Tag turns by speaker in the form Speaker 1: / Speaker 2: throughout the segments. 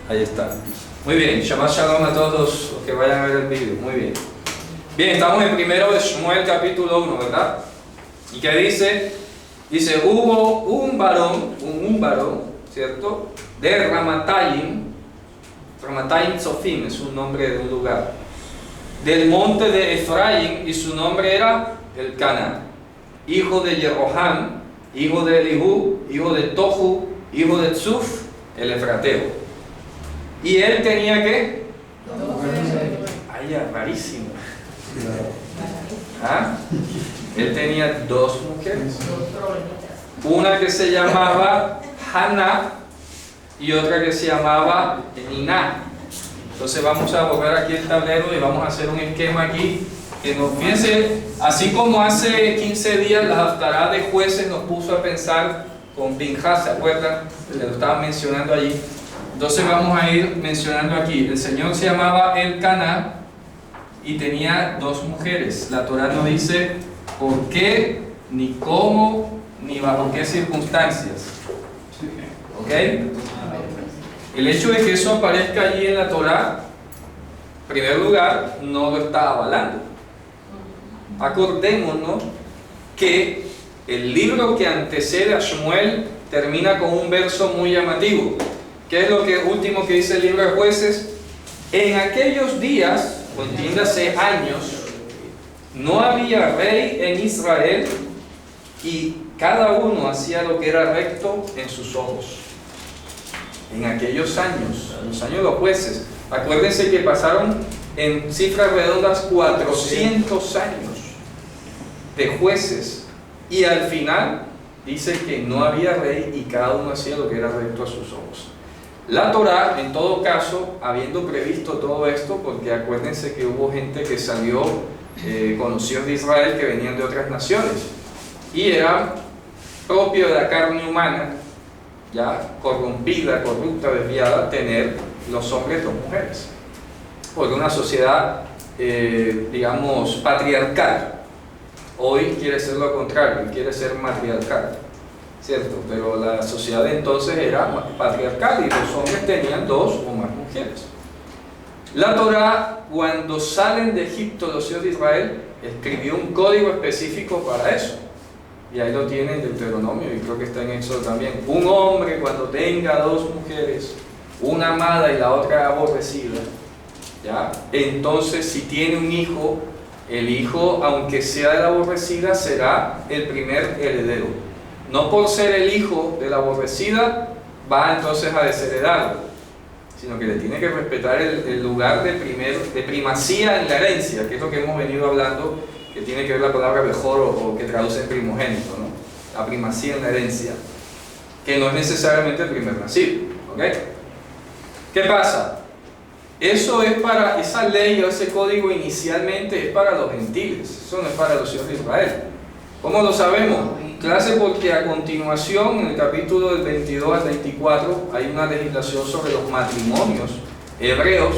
Speaker 1: Ahí está. Muy bien, Shabbat Shalom a todos los que vayan a ver el vídeo. Muy bien. Bien, estamos en primero de Shmuel capítulo 1, ¿verdad? ¿Y qué dice? Dice, hubo un varón, ¿cierto? De Ramatayim. Ramatayim Tzofim es un nombre de un lugar. Del monte de Efraín, y su nombre era Elcana, hijo de Jeroham, hijo de Elihu, hijo de Tohu, hijo de Tzuf, el Efrateo. Y él tenía ¿qué? Ay, rarísimo. ¿Ah? Él tenía dos mujeres. Una que se llamaba Hannah y otra que se llamaba Niná. Entonces vamos a volver aquí el tablero y vamos a hacer un esquema aquí que nos, fíjense, así como hace 15 días la Haftará de Jueces nos puso a pensar con Pinhas, ¿se acuerdan? Le lo estaban mencionando allí. Entonces vamos a ir mencionando aquí. El señor se llamaba Elcana y tenía dos mujeres. La Torá no dice por qué, ni cómo, ni bajo qué circunstancias. ¿Ok? El hecho de que eso aparezca allí en la Torá, en primer lugar, no lo está avalando. Acordémonos que el libro que antecede a Shmuel termina con un verso muy llamativo. ¿Qué es lo último que dice el libro de Jueces? En aquellos días, o entiéndase años, no había rey en Israel y cada uno hacía lo que era recto en sus ojos. En aquellos años, en los años de los jueces, acuérdense que pasaron en cifras redondas 400 años de jueces y al final dice que no había rey y cada uno hacía lo que era recto a sus ojos. La Torá, en todo caso, habiendo previsto todo esto, porque acuérdense que hubo gente que salió, conocidos de Israel, que venían de otras naciones y era propio de la carne humana, ya corrompida, corrupta, desviada, tener los hombres dos mujeres, porque una sociedad, digamos, patriarcal. Hoy quiere ser lo contrario, quiere ser matriarcal, ¿cierto? Pero la sociedad de entonces era patriarcal y los hombres tenían dos o más mujeres. La Torá, cuando salen de Egipto los hijos de Israel, escribió un código específico para eso. Y ahí lo tienen en Deuteronomio y creo que está en Éxodo también. Un hombre cuando tenga dos mujeres, una amada y la otra aborrecida, ¿ya? Entonces si tiene un hijo, el hijo, aunque sea de la aborrecida, será el primer heredero. No por ser el hijo de la aborrecida va entonces a desheredarlo, sino que le tiene que respetar el lugar de primacía en la herencia, que es lo que hemos venido hablando, que tiene que ver la palabra mejor o que traduce en primogénito, ¿no? La primacía en la herencia, que no es necesariamente el primer nacido, ¿ok? ¿Qué pasa? Eso es para, esa ley o ese código inicialmente es para los gentiles, eso no es para los hijos de Israel. ¿Cómo lo sabemos? Clase, porque a continuación, en el capítulo del 22 al 24, hay una legislación sobre los matrimonios hebreos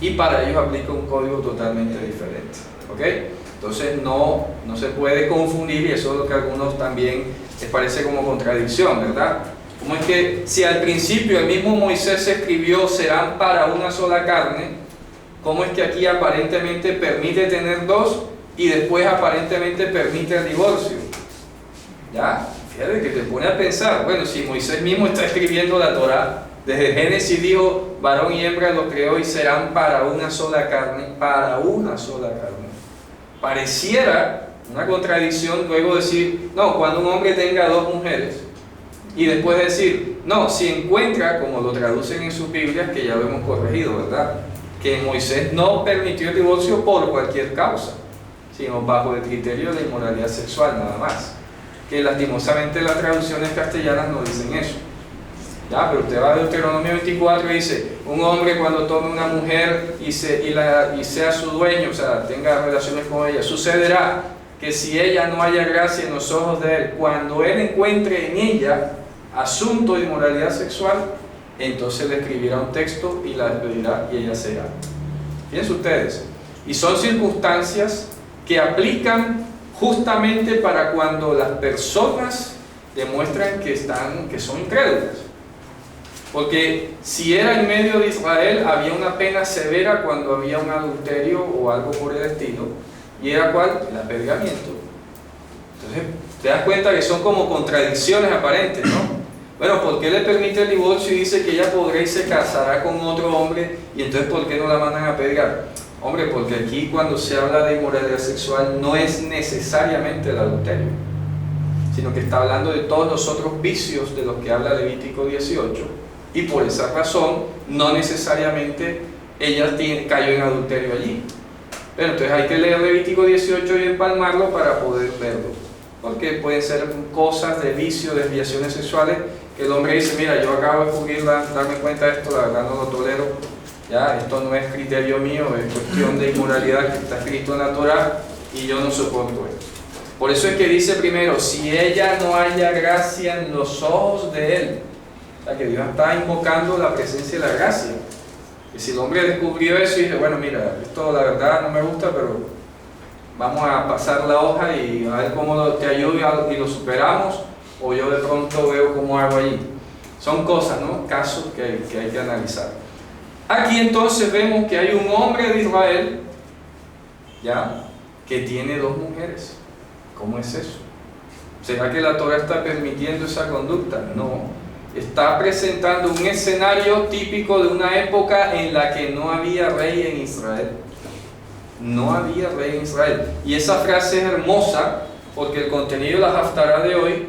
Speaker 1: y para ellos aplica un código totalmente diferente, ¿ok? Entonces no se puede confundir y eso es lo que a algunos también les parece como contradicción, ¿verdad? Como es que si al principio el mismo Moisés escribió serán para una sola carne, ¿cómo es que aquí aparentemente permite tener dos y después aparentemente permite el divorcio? ¿Ya? Fíjate que te pone a pensar, bueno, si Moisés mismo está escribiendo la Torá, desde Génesis dijo, varón y hembra lo creó y serán para una sola carne, para una sola carne. Pareciera una contradicción luego decir, no, cuando un hombre tenga dos mujeres, y después decir, no, si encuentra, como lo traducen en sus Biblias, que ya lo hemos corregido, ¿verdad? Que Moisés no permitió el divorcio por cualquier causa, sino bajo el criterio de inmoralidad sexual, nada más. Que lastimosamente las traducciones castellanas no dicen eso. Ya, pero usted va a Deuteronomio 24 y dice, un hombre cuando tome una mujer y sea su dueño, o sea, tenga relaciones con ella, sucederá que si ella no haya gracia en los ojos de él, cuando él encuentre en ella asunto de inmoralidad sexual, entonces le escribirá un texto y la despedirá y ella será. Fíjense ustedes, y son circunstancias que aplican justamente para cuando las personas demuestran que son incrédulas. Porque si era en medio de Israel, había una pena severa cuando había un adulterio o algo por el estilo. ¿Y era cuál? El apedreamiento. Entonces, te das cuenta que son como contradicciones aparentes, ¿no? Bueno, ¿por qué le permite el divorcio y dice que ella podrá y se casará con otro hombre? Y entonces, ¿por qué no la mandan a apedrear? Hombre, porque aquí cuando se habla de inmoralidad sexual no es necesariamente el adulterio, sino que está hablando de todos los otros vicios de los que habla Levítico 18, y por esa razón no necesariamente ella cayó en adulterio allí. Pero entonces hay que leer Levítico 18 y empalmarlo para poder verlo, porque pueden ser cosas de vicio, desviaciones sexuales, que el hombre dice, mira, yo acabo de descubrir, darme cuenta de esto, la verdad no lo tolero, ya, esto no es criterio mío, es cuestión de inmoralidad que está escrito en la Torah y yo no soporto esto. Por eso es que dice primero, si ella no haya gracia en los ojos de él, o sea que Dios está invocando la presencia de la gracia. Y si el hombre descubrió eso y dice, bueno, mira, esto la verdad no me gusta, pero vamos a pasar la hoja y a ver cómo te ayudo y lo superamos, o yo de pronto veo cómo hago allí. Son cosas, ¿no? Casos que hay que analizar. Aquí entonces vemos que hay un hombre de Israel, ¿ya?, que tiene dos mujeres. ¿Cómo es eso? ¿Será que la Torah está permitiendo esa conducta? No. Está presentando un escenario típico de una época en la que no había rey en Israel. No había rey en Israel. Y esa frase es hermosa porque el contenido de la Haftará de hoy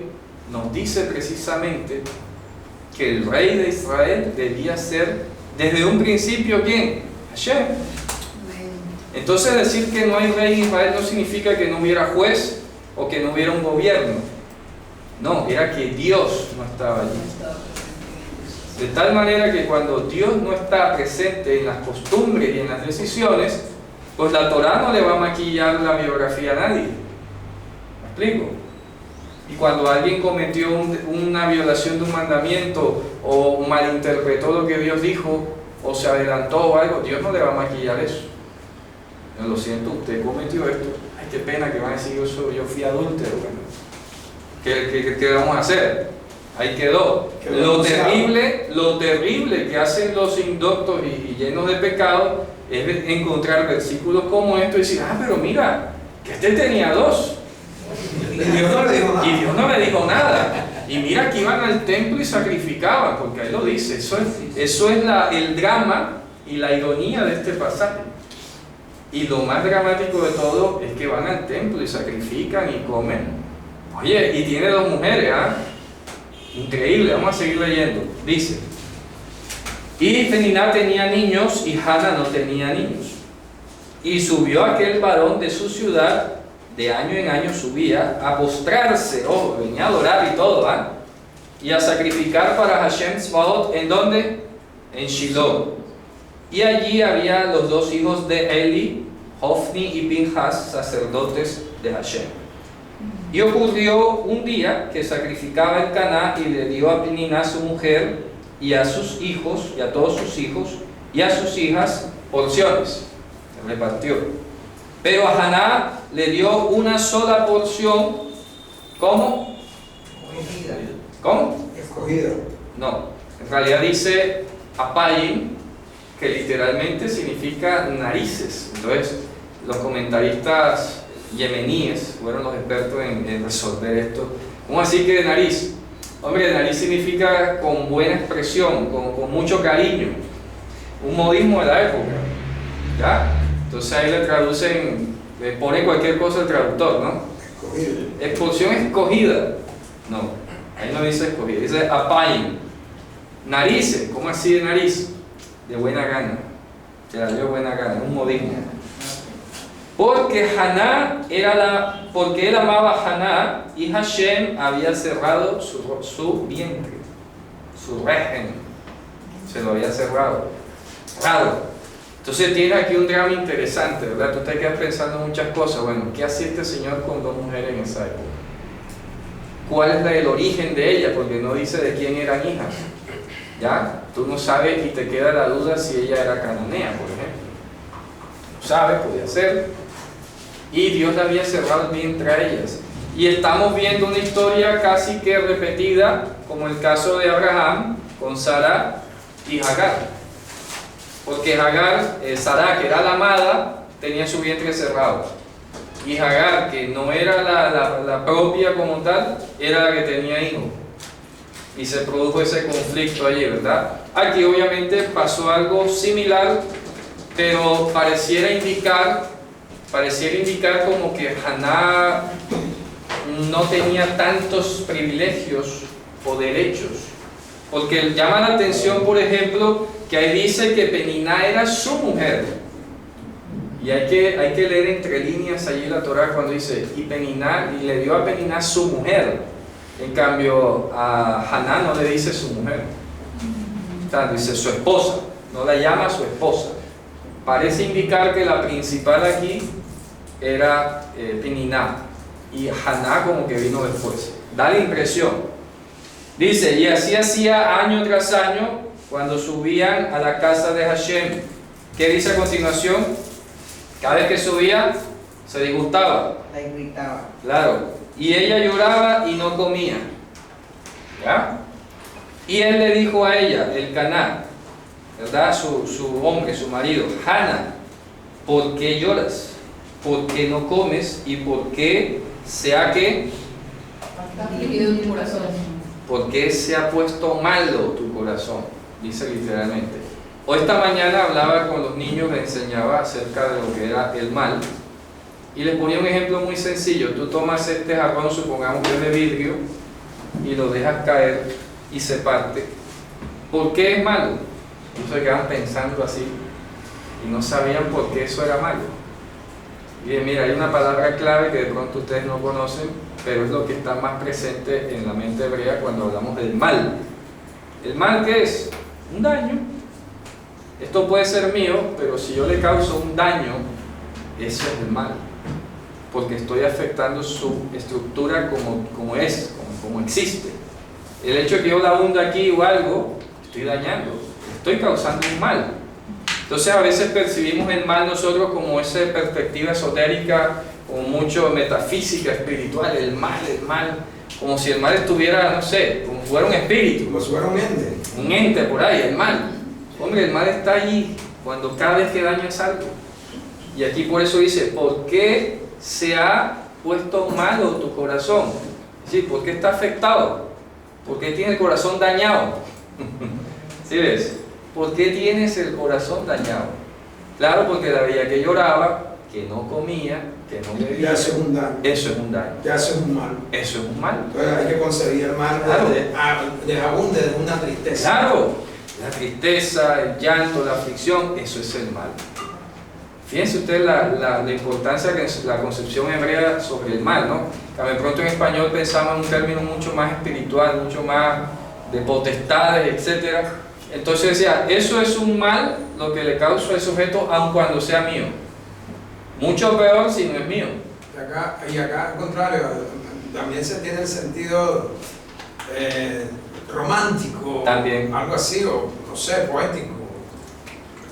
Speaker 1: nos dice precisamente que el rey de Israel debía ser desde un principio, ¿quién? Hashem. Entonces decir que no hay rey en Israel no significa que no hubiera juez o que no hubiera un gobierno. No, era que Dios no estaba allí. De tal manera que cuando Dios no está presente en las costumbres y en las decisiones, pues la Torah no le va a maquillar la biografía a nadie. ¿Me explico? Y cuando alguien cometió una violación de un mandamiento o malinterpretó lo que Dios dijo o se adelantó o algo, Dios no le va a maquillar eso. No, lo siento, usted cometió esto. Ay, qué pena que van a decir eso, yo fui adúltero. Bueno, ¿qué vamos a hacer? Ahí quedó. Lo terrible que hacen los indoctos y llenos de pecado es encontrar versículos como esto y decir, pero mira, que este tenía dos. Y Dios no le dijo nada. Y mira que iban al templo y sacrificaban, porque ahí lo dice. Eso es el drama y la ironía de este pasaje. Y lo más dramático de todo es que van al templo y sacrifican y comen. Oye, y tiene dos mujeres, Increíble, vamos a seguir leyendo. Dice, y Peniná tenía niños y Hana no tenía niños. Y subió aquel varón de su ciudad, de año en año subía, a postrarse, venía a adorar y todo, y a sacrificar para Hashem Tzvaot, ¿en dónde? En Shiloh. Y allí había los dos hijos de Eli, Hofni y Pinhas, sacerdotes de Hashem. Y ocurrió un día que sacrificaba en Caná y le dio a Peniná su mujer y a sus hijos, y a todos sus hijos, y a sus hijas porciones. Se repartió. Pero a Haná le dio una sola porción. ¿Cómo?
Speaker 2: Escogida.
Speaker 1: ¿Cómo?
Speaker 2: Escogida.
Speaker 1: No, en realidad dice apayim, que literalmente significa narices. Entonces, los comentaristas yemeníes fueron los expertos en resolver esto. ¿Cómo así que de nariz? Hombre, de nariz significa con buena expresión, con mucho cariño. Un modismo de la época. ¿Ya? Entonces ahí le traducen, le pone cualquier cosa el traductor, ¿no?
Speaker 2: Escogida.
Speaker 1: Expulsión escogida. No, ahí no dice escogida, dice apayim. Narices, ¿cómo así de nariz? De buena gana. Se la dio de buena gana, un modismo. Porque porque él amaba a Haná y Hashem había cerrado su vientre, su régimen, se lo había cerrado. Claro. Entonces tiene aquí un drama interesante, ¿verdad? Tú te quedas pensando muchas cosas. Bueno, ¿qué hacía este señor con dos mujeres en esa época? ¿Cuál es el origen de ellas? Porque no dice de quién eran hijas. ¿Ya? Tú no sabes y te queda la duda si ella era cananea, por ejemplo. No sabes, podía ser. Y Dios le había cerrado el vientre a ellas. Y estamos viendo una historia casi que repetida, como el caso de Abraham, con Sara y Hagar. Porque Hagar, Sara, que era la amada, tenía su vientre cerrado. Y Hagar, que no era la propia como tal, era la que tenía hijos. Y se produjo ese conflicto allí, ¿verdad? Aquí obviamente pasó algo similar, pero pareciera indicar como que Haná no tenía tantos privilegios o derechos. Porque llama la atención, por ejemplo, que ahí dice que Peniná era su mujer. Y hay que leer entre líneas allí la Torá cuando dice, y le dio a Peniná su mujer. En cambio, a Haná no le dice su mujer. O sea, dice su esposa, no la llama su esposa. Parece indicar que la principal aquí era Peniná. Y Haná como que vino después. Da la impresión. Dice, y así hacía año tras año cuando subían a la casa de Hashem. ¿Qué dice a continuación? Cada vez que subía, se disgustaba.
Speaker 2: La irritaba.
Speaker 1: Claro. Y ella lloraba y no comía. ¿Ya? Y él le dijo a ella, el Caná, ¿verdad? Su hombre, su marido, Hana, ¿por qué lloras? ¿Por qué no comes? ¿Y por qué se ha que?
Speaker 3: Dividido tu corazón.
Speaker 1: ¿Por qué se ha puesto malo tu corazón? Dice literalmente. Hoy esta mañana hablaba con los niños, les enseñaba acerca de lo que era el mal. Y les ponía un ejemplo muy sencillo. Tú tomas este jarrón, supongamos que es de vidrio, y lo dejas caer y se parte. ¿Por qué es malo? Ellos se quedaban pensando así y no sabían por qué eso era malo. Y bien, mira, hay una palabra clave que de pronto ustedes no conocen, pero es lo que está más presente en la mente hebrea cuando hablamos del mal. ¿El mal qué es? Un daño. Esto puede ser mío, pero si yo le causo un daño, eso es el mal. Porque estoy afectando su estructura como existe. El hecho de que yo la hunda aquí o algo, estoy dañando, estoy causando un mal. Entonces a veces percibimos el mal nosotros como esa perspectiva esotérica, como mucho metafísica, espiritual, el mal, como si el mal estuviera, no sé, como si fuera un espíritu.
Speaker 4: Como si fuera un ente.
Speaker 1: Un ente por ahí, el mal. Hombre, el mal está allí cuando cada vez que dañas algo. Y aquí por eso dice, ¿por qué se ha puesto malo tu corazón? ¿Sí? ¿Por qué está afectado? ¿Por qué tiene el corazón dañado? ¿Sí ves? ¿Por qué tienes el corazón dañado? Claro, porque la veía que lloraba, que no comía, que no bebía.
Speaker 4: Te hace un daño.
Speaker 1: Eso es un daño.
Speaker 4: Te hace un mal.
Speaker 1: Eso es un mal.
Speaker 4: Entonces hay que concebir el mal
Speaker 1: Claro.
Speaker 4: de abunde de una tristeza.
Speaker 1: Claro, la tristeza, el llanto, la aflicción, eso es el mal. Fíjense ustedes la importancia que es la concepción hebrea sobre el mal, ¿no? Que de pronto en español pensamos en un término mucho más espiritual, mucho más de potestades, etc. Entonces decía, eso es un mal lo que le causo a ese objeto, aun cuando sea mío. Mucho peor si no es mío.
Speaker 4: Y acá al contrario, también se tiene el sentido romántico,
Speaker 1: También.
Speaker 4: algo así, o no sé, poético,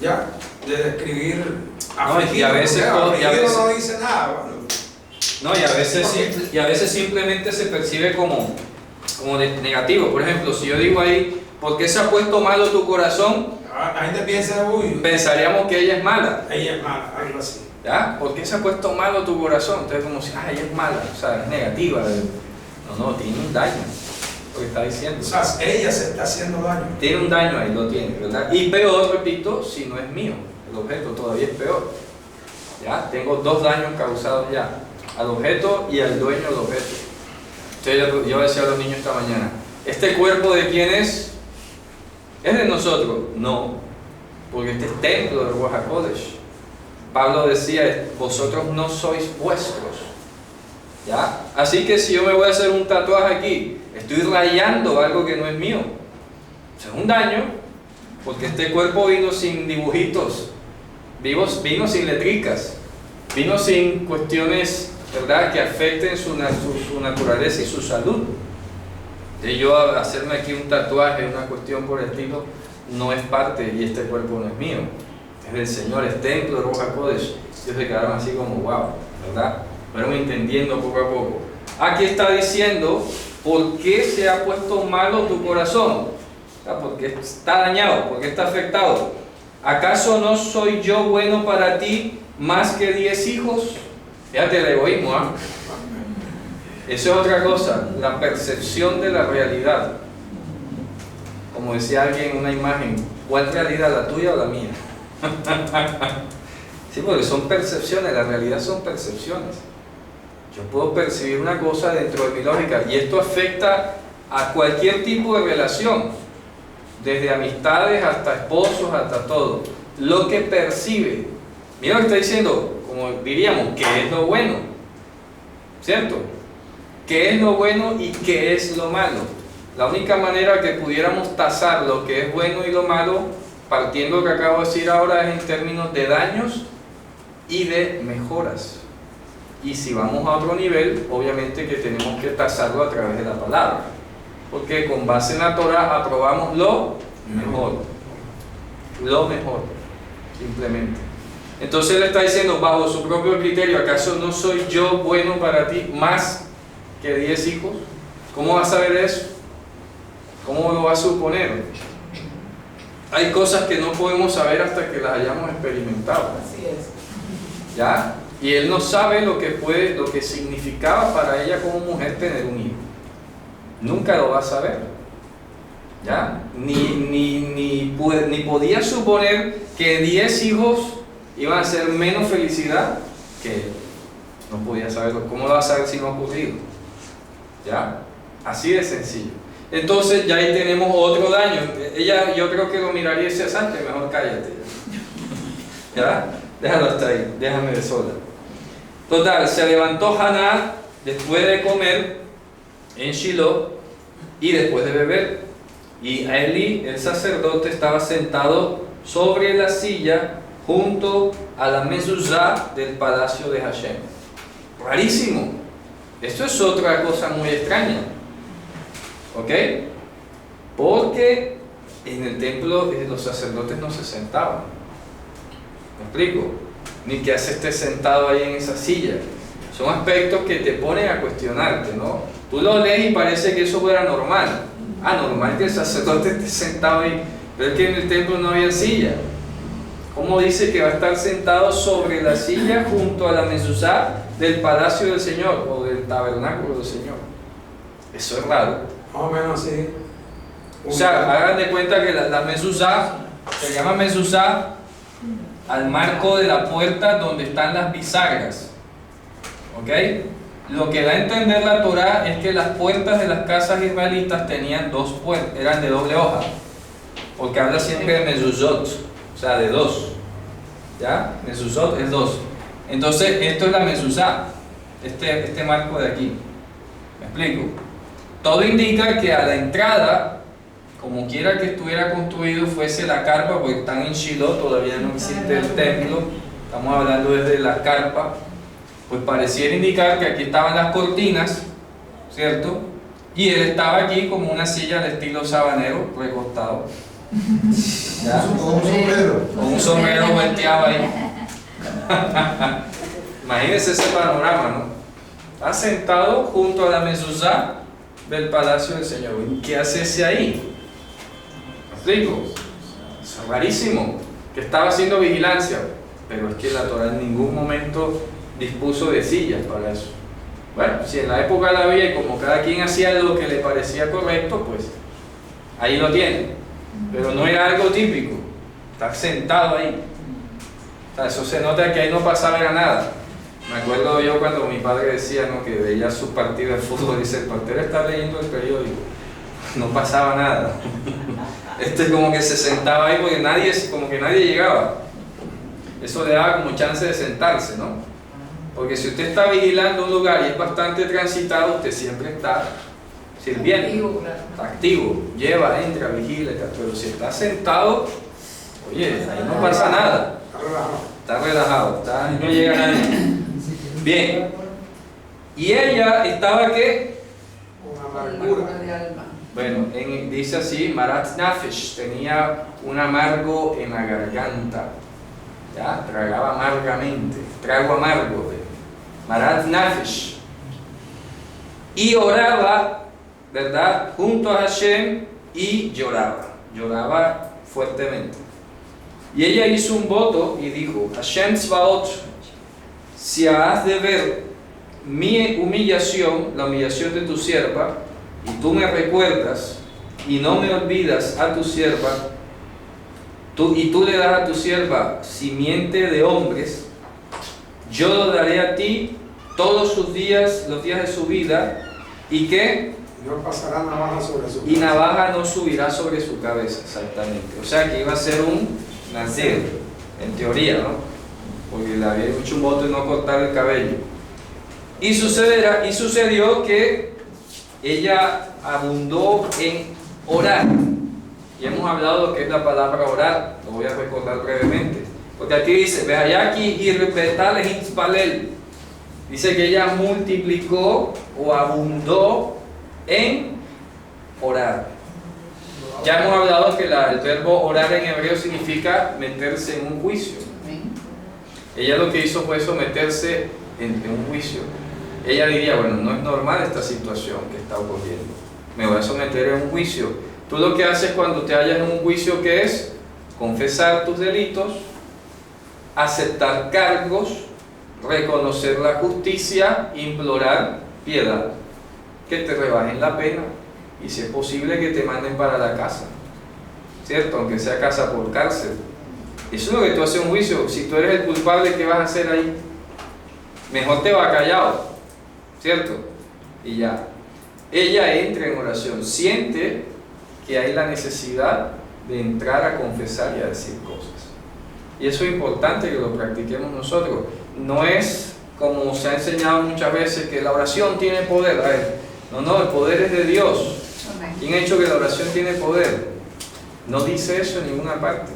Speaker 4: ya, de describir
Speaker 1: No, y a veces
Speaker 4: no dice nada. Bueno.
Speaker 1: No, y a veces simplemente se percibe como negativo. Por ejemplo, si yo digo ahí, ¿por qué se ha puesto malo tu corazón?
Speaker 4: La gente piensa, uy,
Speaker 1: Pensaríamos que ella es mala.
Speaker 4: ella es mala, algo así.
Speaker 1: ¿Ya? ¿Por qué se ha puesto malo tu corazón? Entonces como si, ella es mala, o sea, es negativa. No, tiene un daño, lo que está diciendo.
Speaker 4: O sea, ella se está haciendo daño.
Speaker 1: Tiene un daño ahí, lo tiene, ¿verdad? Y peor, repito, si no es mío, el objeto todavía es peor. ¿Ya? Tengo dos daños causados ya, al objeto y al dueño del objeto. Entonces yo decía a los niños esta mañana, ¿este cuerpo de quién es? ¿Es de nosotros? No, porque este es templo de Ruach HaKodesh. Pablo decía, vosotros no sois vuestros. ¿Ya? Así que si yo me voy a hacer un tatuaje aquí, estoy rayando algo que no es mío. Es un daño, porque este cuerpo vino sin dibujitos, vino sin letricas, vino sin cuestiones, ¿verdad?, que afecten su naturaleza y su salud. De yo hacerme aquí un tatuaje, una cuestión por el estilo, no es parte, y este cuerpo no es mío, es del Señor, es templo de Ruach HaKodesh. Ellos se quedaron así como, wow, ¿verdad? Fueron entendiendo poco a poco. Aquí está diciendo, ¿por qué se ha puesto malo tu corazón? Porque está dañado, porque está afectado. ¿Acaso no soy yo bueno para ti más que 10 hijos? Fíjate el egoísmo, ¿ah? Eso es otra cosa, la percepción de la realidad. Como decía alguien en una imagen, ¿cuál realidad, la tuya o la mía? Sí, porque son percepciones, la realidad son percepciones. Yo puedo percibir una cosa dentro de mi lógica y esto afecta a cualquier tipo de relación, desde amistades hasta esposos, hasta todo. Lo que percibe, mira lo que está diciendo, como diríamos, ¿qué es lo bueno? ¿Cierto? ¿Qué es lo bueno y qué es lo malo? La única manera que pudiéramos tasar lo que es bueno y lo malo, partiendo de lo que acabo de decir ahora, es en términos de daños y de mejoras. Y si vamos a otro nivel, obviamente que tenemos que tasarlo a través de la palabra, porque con base en la Torah aprobamos lo mejor, simplemente. Entonces él está diciendo, bajo su propio criterio, ¿acaso no soy yo bueno para ti más que 10 hijos? ¿Cómo vas a saber eso? ¿Cómo lo vas a suponer? Hay cosas que no podemos saber hasta que las hayamos experimentado.
Speaker 3: Así es.
Speaker 1: ¿Ya? Y él no sabe lo que significaba para ella como mujer tener un hijo. Nunca lo va a saber. ¿Ya? Ni podía suponer que 10 hijos iban a ser menos felicidad que él. No podía saberlo. ¿Cómo lo va a saber si no ha ocurrido? ¿Ya? Así de sencillo. Entonces ya ahí tenemos otro daño. Ella, yo creo que lo miraría y decía, Sánchez, mejor cállate. ¿Ya? Déjalo hasta ahí, déjame de sola. Total, se levantó Haná después de comer en Shiloh y después de beber. Y Eli, el sacerdote, estaba sentado sobre la silla junto a la mezuzá del palacio de Hashem. Rarísimo. Esto es otra cosa muy extraña. ¿Ok? Porque en el templo los sacerdotes no se sentaban. ¿Me explico? Ni que estés sentado ahí en esa silla. Son aspectos que te ponen a cuestionarte, ¿no? Tú lo lees y parece que eso fuera normal. Normal que el sacerdote esté sentado ahí, pero es que en el templo no había silla. ¿Cómo dice que va a estar sentado sobre la silla junto a la mezuzá del palacio del Señor o del tabernáculo del Señor? Eso es raro.
Speaker 4: Más o menos así.
Speaker 1: O sea, hagan de cuenta que la mezuzá se llama mezuzá al marco de la puerta donde están las bisagras. ¿Ok? Lo que da a entender la Torah es que las puertas de las casas israelitas tenían dos puertas, eran de doble hoja, porque habla siempre de mezuzot, o sea, de dos. ¿Ya? Mezuzot es dos. Entonces, esto es la mezuzá, este marco de aquí. ¿Me explico? Todo indica que a la entrada, como quiera que estuviera construido, fuese la carpa, porque están en Shiloh, todavía no existe el templo, estamos hablando desde la carpa, pues pareciera indicar que aquí estaban las cortinas, ¿cierto? Y él estaba aquí como una silla de estilo sabanero, recostado. ¿Ya?
Speaker 2: Con un sombrero.
Speaker 1: Con un sombrero volteado ahí. Imagínense ese panorama, ¿no? Está sentado junto a la mezuzá del palacio del Señor. ¿Y qué hace ese ahí? ¿Me explico? Es rarísimo. Que estaba haciendo vigilancia. Pero es que la Torah en ningún momento dispuso de sillas para eso. Bueno, si en la época la había y como cada quien hacía lo que le parecía correcto, pues ahí lo tiene. Pero no era algo típico. Estar sentado ahí. O sea, eso se nota que ahí no pasaba nada. Me acuerdo yo cuando mi padre decía, ¿no?, que veía sus partidos de fútbol, dice, el portero está leyendo el periódico. No pasaba nada. Como que se sentaba ahí porque como que nadie llegaba. Eso le daba como chance de sentarse, ¿no? Porque si usted está vigilando un lugar y es bastante transitado, usted siempre está sirviendo.
Speaker 3: Activo, claro.
Speaker 1: Está activo, lleva, entra, vigila, pero si está sentado, oye, ahí no pasa nada. Está relajado, no llega nadie. Bien. Y ella estaba, ¿qué?
Speaker 4: Una amargura.
Speaker 3: De alma.
Speaker 1: Bueno, dice así, Marat Nafesh, tenía un amargo en la garganta. ¿Ya? Tragaba amargamente, trago amargo. Marat Nafesh. Y oraba, ¿verdad?, junto a Hashem y lloraba. lloraba fuertemente. Y ella hizo un voto y dijo: Hashem Tzvaot, si has de ver mi humillación, la humillación de tu sierva, y tú me recuerdas y no me olvidas a tu sierva, y tú le das a tu sierva simiente de hombres, yo lo daré a ti todos sus días, los días de su vida, y que
Speaker 4: No pasará navaja sobre su
Speaker 1: y navaja no subirá sobre su cabeza, exactamente. O sea que iba a ser un nazir, en teoría, ¿no? Porque le había hecho un voto de no cortar el cabello. Y sucedió que ella abundó en orar. Y hemos hablado de lo que es la palabra orar, lo voy a recordar brevemente. Porque aquí dice, Vehayaki y Rebetal Hitzpalel. Dice que ella multiplicó o abundó en orar. Ya hemos hablado que el verbo orar en hebreo significa meterse en un juicio. Ella lo que hizo fue someterse en un juicio. Ella diría, bueno, no es normal esta situación que está ocurriendo, me voy a someter en un juicio. Tú lo que haces cuando te hallas en un juicio, ¿qué es? Confesar tus delitos, aceptar cargos, reconocer la justicia, implorar piedad, que te rebajen la pena y si es posible que te manden para la casa, ¿cierto? Aunque sea casa por cárcel. Eso es lo que tú haces en un juicio. Si tú eres el culpable, ¿qué vas a hacer ahí? Mejor te va callado, ¿cierto? Y ya. Ella entra en oración, siente que hay la necesidad de entrar a confesar y a decir cosas. Y eso es importante que lo practiquemos nosotros. No es como se ha enseñado muchas veces que la oración tiene poder. A ver, no, el poder es de Dios. ¿Quién ha dicho que la oración tiene poder? No dice eso en ninguna parte.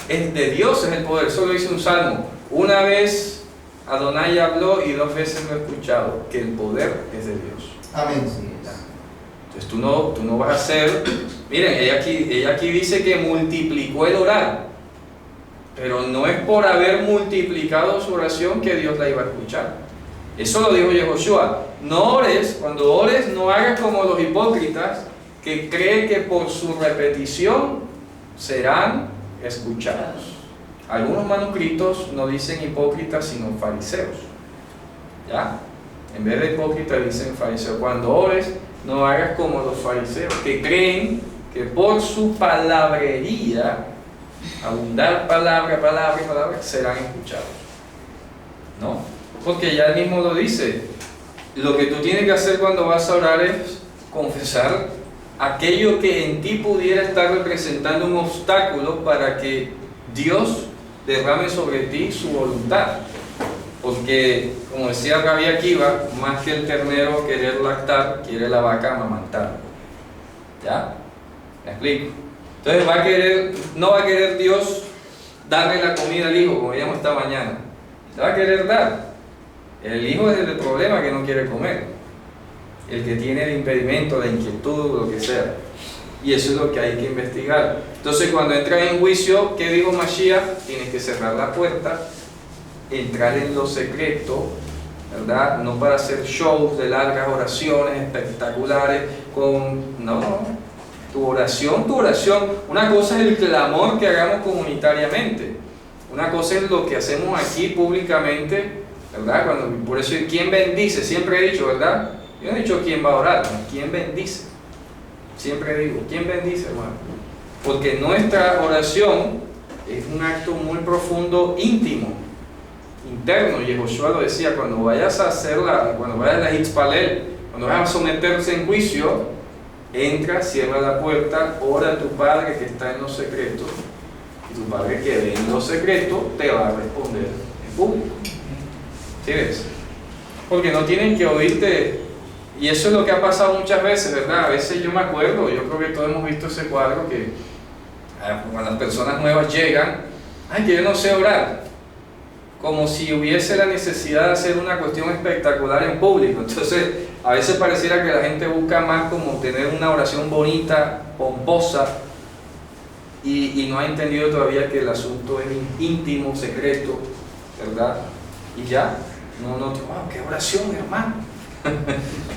Speaker 1: Es de Dios es el poder. Eso lo dice un salmo. Una vez Adonai habló y 2 veces lo he escuchado, que el poder es de Dios.
Speaker 2: Amén.
Speaker 1: Entonces tú no vas a hacer. Miren, ella aquí dice que multiplicó el orar, pero no es por haber multiplicado su oración que Dios la iba a escuchar. Eso lo dijo Yehoshua. No ores, cuando ores no hagas como los hipócritas que creen que por su repetición serán escuchados. Algunos manuscritos no dicen hipócritas sino fariseos, ¿ya? En vez de hipócritas dicen fariseos. Cuando ores no hagas como los fariseos que creen que por su palabrería, abundar palabra, serán escuchados. No, porque ya él mismo lo dice. Lo que tú tienes que hacer cuando vas a orar es confesar aquello que en ti pudiera estar representando un obstáculo para que Dios derrame sobre ti su voluntad. Porque, como decía Rabbi Akiva, más que el ternero querer lactar, quiere la vaca amamantar. ¿Ya? ¿Me explico? Entonces no va a querer Dios darle la comida al hijo, como veíamos esta mañana. Le va a querer dar. El hijo es el problema que no quiere comer. El que tiene el impedimento, la inquietud, lo que sea. Y eso es lo que hay que investigar. Entonces, cuando entras en juicio, ¿qué dijo Mashiach? Tienes que cerrar la puerta, entrar en lo secreto, ¿verdad? No para hacer shows de largas oraciones espectaculares no. Tu oración. Una cosa es el clamor que hagamos comunitariamente. Una cosa es lo que hacemos aquí públicamente, ¿verdad? Por eso, ¿quién bendice? Siempre he dicho, ¿verdad? Yo no he dicho quién va a orar, ¿quién bendice? Siempre digo, ¿quién bendice, hermano? Porque nuestra oración es un acto muy profundo, íntimo, interno. Y Yehoshua lo decía, cuando vayas a la Hitzpalel, cuando vayas a someterse en juicio, entra, cierra la puerta, ora a tu Padre que está en lo secreto, y tu Padre que ve en lo secreto te va a responder en público. ¿Sí ves? Porque no tienen que oírte. Y eso es lo que ha pasado muchas veces, ¿verdad? A veces yo me acuerdo, yo creo que todos hemos visto ese cuadro que cuando las personas nuevas llegan, que yo no sé orar, como si hubiese la necesidad de hacer una cuestión espectacular en público. Entonces, a veces pareciera que la gente busca más como tener una oración bonita, pomposa, y no ha entendido todavía que el asunto es íntimo, secreto, ¿verdad? Y ya, wow, qué oración, hermano.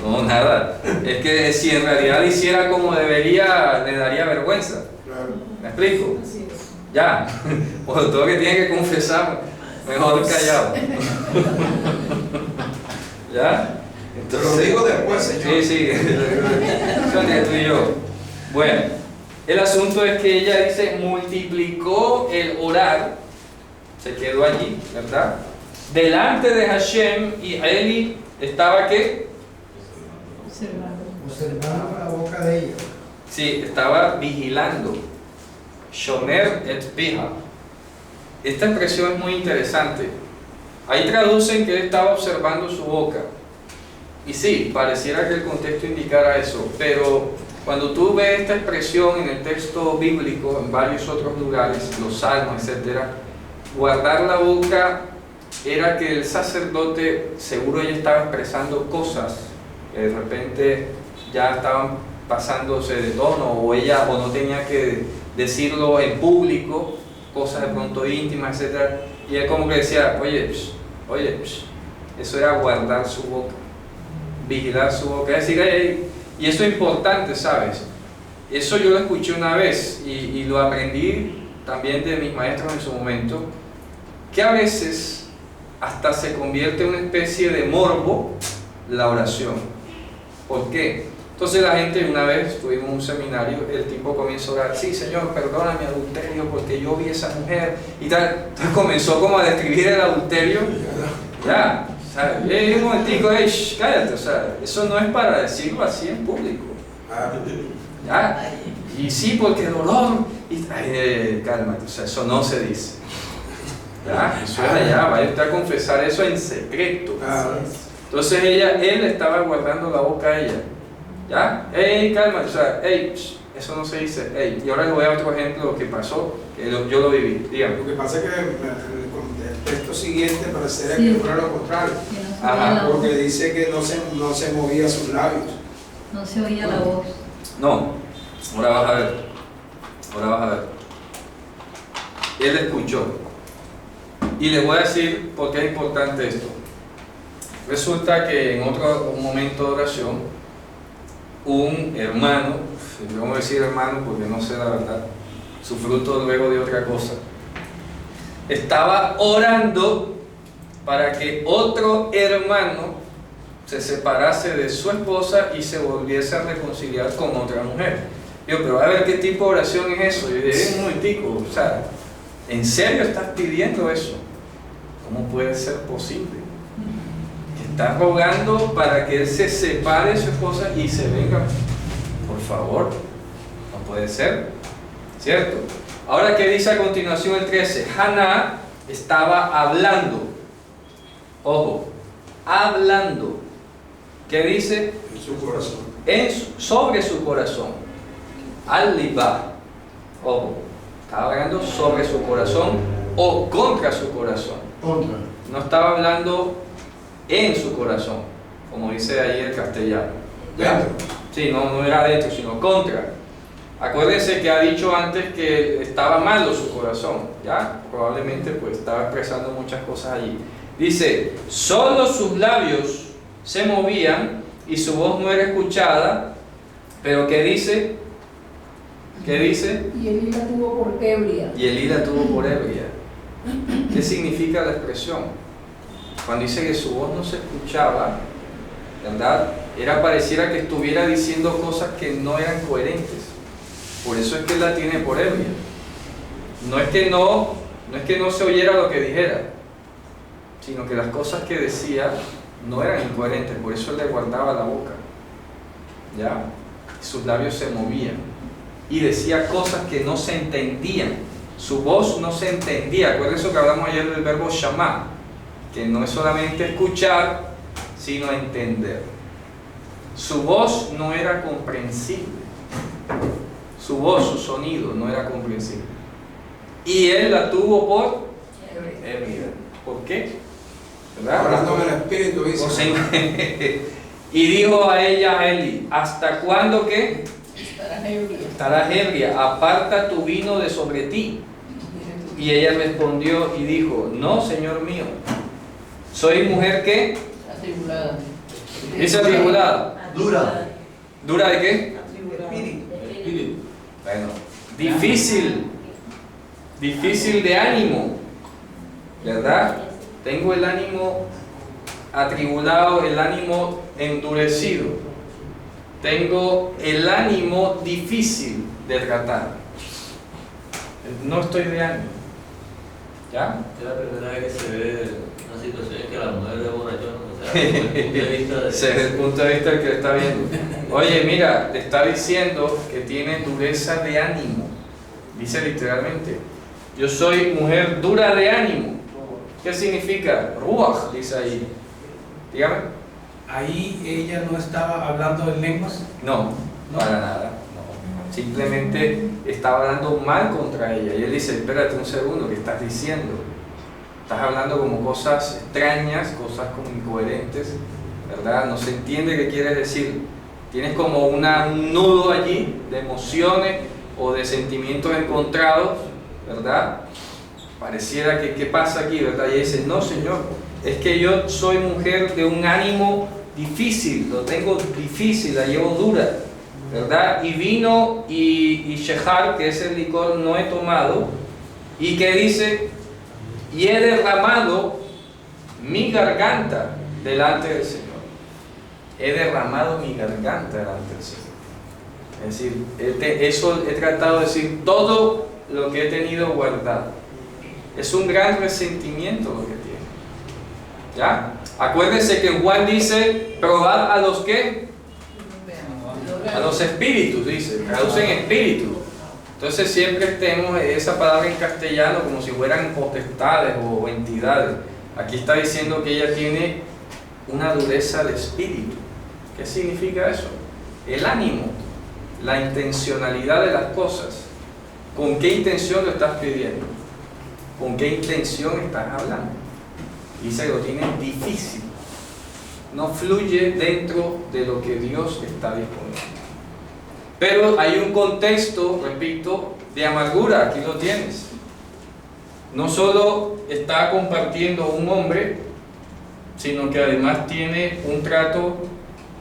Speaker 1: No, nada. Es que si en realidad hiciera como debería, le daría vergüenza.
Speaker 4: Claro.
Speaker 1: ¿Me explico?
Speaker 3: Así es.
Speaker 1: Ya. Por todo que tiene que confesar, mejor callado. ¿Ya?
Speaker 4: Te lo digo después, señor.
Speaker 1: Sí, sí. Eso entre tú y yo. Bueno, el asunto es que ella dice, multiplicó el orar, se quedó allí, ¿verdad? Delante de Hashem, y Eli estaba ¿qué?
Speaker 2: Observando la boca de ella.
Speaker 1: Sí, estaba vigilando. Shomer et Piha. Esta expresión es muy interesante. Ahí traducen que él estaba observando su boca. Y sí, pareciera que el contexto indicara eso, pero cuando tú ves esta expresión en el texto bíblico, en varios otros lugares, los salmos, etc., guardar la boca era que el sacerdote, seguro ella estaba expresando cosas que de repente ya estaban pasándose de tono, o ella o no tenía que decirlo en público, cosas de pronto íntimas, etc. Y él como que decía, oye, eso era guardar su boca, vigilar su boca, es decir, y eso es importante, ¿sabes? Eso yo lo escuché una vez y lo aprendí también de mis maestros en su momento, que a veces hasta se convierte en una especie de morbo la oración. ¿Por qué? Entonces la gente, una vez tuvimos un seminario, el tipo comienza a orar, sí, Señor, perdona mi adulterio porque yo vi a esa mujer y tal. Entonces comenzó como a describir el adulterio. Ya, ¿sabes? Un momentico, cállate, o sea, eso no es para decirlo así en público. Ya, y sí, porque el olor, cálmate, o sea, eso no se dice. Ya, eso es allá, vaya usted a confesar eso en secreto. Entonces él estaba guardando la boca a ella. ¿Ya? Cálmate, o sea, eso no se dice. Y ahora les voy a otro ejemplo que pasó, que yo lo viví. Dígame.
Speaker 4: Lo que pasa es que el texto siguiente parecería que fuera lo contrario.
Speaker 1: Ajá,
Speaker 4: porque dice que no se movía sus labios.
Speaker 3: No se oía la voz.
Speaker 1: No, ahora vas a ver. Él escuchó. Y les voy a decir por qué es importante esto. Resulta que en otro momento de oración, un hermano, vamos a decir hermano porque no sé la verdad, su fruto luego de otra cosa, estaba orando para que otro hermano se separase de su esposa y se volviese a reconciliar con otra mujer. Yo, pero a ver qué tipo de oración es eso. Yo dije, un momentico, o sea, ¿en serio estás pidiendo eso? ¿Cómo puede ser posible? Está rogando para que él se separe de su esposa y se venga. Por favor, no puede ser, ¿cierto? Ahora, ¿qué dice a continuación el 13? Haná estaba hablando. Ojo, hablando. ¿Qué dice?
Speaker 4: En su corazón.
Speaker 1: Sobre su corazón. Al-libá. Ojo, estaba hablando sobre su corazón o contra su corazón.
Speaker 2: Contra.
Speaker 1: No estaba hablando en su corazón, como dice ahí el castellano.
Speaker 4: Dentro.
Speaker 1: Sí, no era dentro, sino contra. Acuérdense que ha dicho antes que estaba malo su corazón, ¿ya? Probablemente pues estaba expresando muchas cosas allí. Dice, solo sus labios se movían y su voz no era escuchada, pero ¿qué dice? ¿Qué dice?
Speaker 3: Y Elí la tuvo por ebria.
Speaker 1: Y Elí la tuvo por ebria. ¿Qué significa la expresión? Cuando dice que su voz no se escuchaba, ¿verdad? Pareciera que estuviera diciendo cosas que no eran coherentes. Por eso es que él la tiene por ebria. No es que no se oyera lo que dijera, sino que las cosas que decía no eran incoherentes, por eso él le guardaba la boca. ¿Ya? Sus labios se movían y decía cosas que no se entendían. Su voz no se entendía. Acuérdense que hablamos ayer del verbo shamá, que no es solamente escuchar, sino entender. Su voz no era comprensible. Su voz, su sonido no era comprensible. Y él la tuvo por ebria. ¿Por qué? ¿Verdad?
Speaker 4: Hablando del espíritu, dice.
Speaker 1: O sea, y dijo a ella, a Eli, ¿hasta cuándo qué?
Speaker 3: Estarás ebria.
Speaker 1: Estarás ebria, aparta tu vino de sobre ti. Y ella respondió y dijo, no, Señor mío, soy mujer ¿qué?
Speaker 3: Atribulada.
Speaker 1: Dice atribulada.
Speaker 5: Dura.
Speaker 1: ¿Dura de qué?
Speaker 5: Espíritu.
Speaker 1: Bueno, difícil de ánimo, ¿verdad? Tengo el ánimo atribulado, el ánimo endurecido. Tengo el ánimo difícil de tratar. No estoy de ánimo. ¿Ya?
Speaker 6: Es la primera vez que se ve una situación en que la mujer es borrachona, o sea, desde el punto de vista de...
Speaker 1: Desde el punto de vista del que lo está viendo. Oye, mira, te está diciendo que tiene dureza de ánimo. Dice literalmente, yo soy mujer dura de ánimo. ¿Qué significa? Ruach, dice ahí. Dígame.
Speaker 7: Ahí ella no estaba hablando en lenguas.
Speaker 1: No, para nada. No. Simplemente estaba hablando mal contra ella. Y él dice, espérate un segundo, ¿qué estás diciendo? Estás hablando como cosas extrañas, cosas como incoherentes, ¿verdad? No se entiende qué quieres decir. Tienes como un nudo allí de emociones o de sentimientos encontrados, ¿verdad? Pareciera que, ¿qué pasa aquí, verdad? Y dice, no, Señor, es que yo soy mujer de un ánimo difícil, lo tengo difícil, la llevo dura, ¿verdad? Y vino y shehar, que es el licor, no he tomado, y que dice, y he derramado mi garganta delante del Señor. He derramado mi garganta delante del Señor. Es decir, eso he tratado de decir todo lo que he tenido guardado. Es un gran resentimiento lo que tiene. ¿Ya? Acuérdense que Juan dice, probad a los que, a los espíritus, dice, traducen espíritus. Entonces siempre tenemos esa palabra en castellano como si fueran potestades o entidades. Aquí está diciendo que ella tiene una dureza de espíritu. ¿Qué significa eso? El ánimo, la intencionalidad de las cosas. ¿Con qué intención lo estás pidiendo? ¿Con qué intención estás hablando? Dice que lo tiene difícil. No fluye dentro de lo que Dios está disponiendo. Pero hay un contexto, repito, de amargura. Aquí lo tienes. No solo está compartiendo un hombre, sino que además tiene un trato,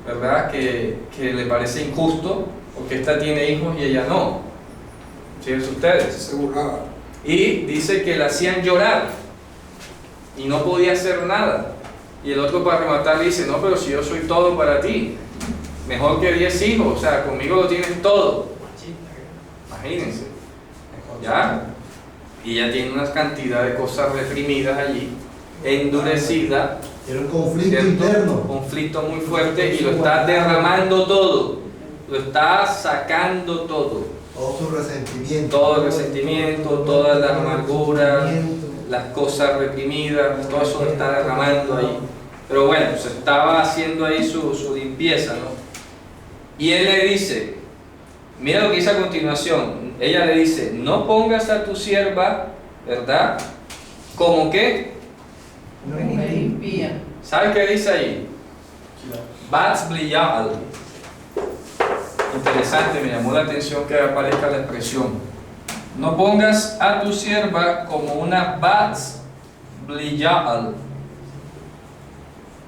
Speaker 1: ¿verdad?, que le parece injusto, porque esta tiene hijos y ella no. Fíjense ustedes.
Speaker 4: Se burlaba.
Speaker 1: Y dice que la hacían llorar y no podía hacer nada. Y el otro, para rematar, dice, no, pero si yo soy todo para ti, mejor que 10 hijos, o sea, conmigo lo tienes todo. Imagínense. ¿Ya? Y ella tiene una cantidad de cosas reprimidas allí, endurecida.
Speaker 5: Era un conflicto
Speaker 1: ¿cierto?
Speaker 5: interno.
Speaker 1: Conflicto muy fuerte, y lo está derramando todo, lo está sacando todo.
Speaker 5: Todo su resentimiento.
Speaker 1: Todo el resentimiento, toda la amargura, las cosas reprimidas, todo eso lo está derramando ahí. Pero bueno, se estaba haciendo ahí su limpieza, ¿no? Y él le dice, mira lo que dice a continuación. Ella le dice, no pongas a tu sierva, ¿verdad?, como que,
Speaker 3: Mujer impía.
Speaker 1: ¿sabe qué dice ahí? Bats bliyal. Interesante, me llamó la atención que aparezca la expresión. No pongas a tu sierva como una Bats bliyal,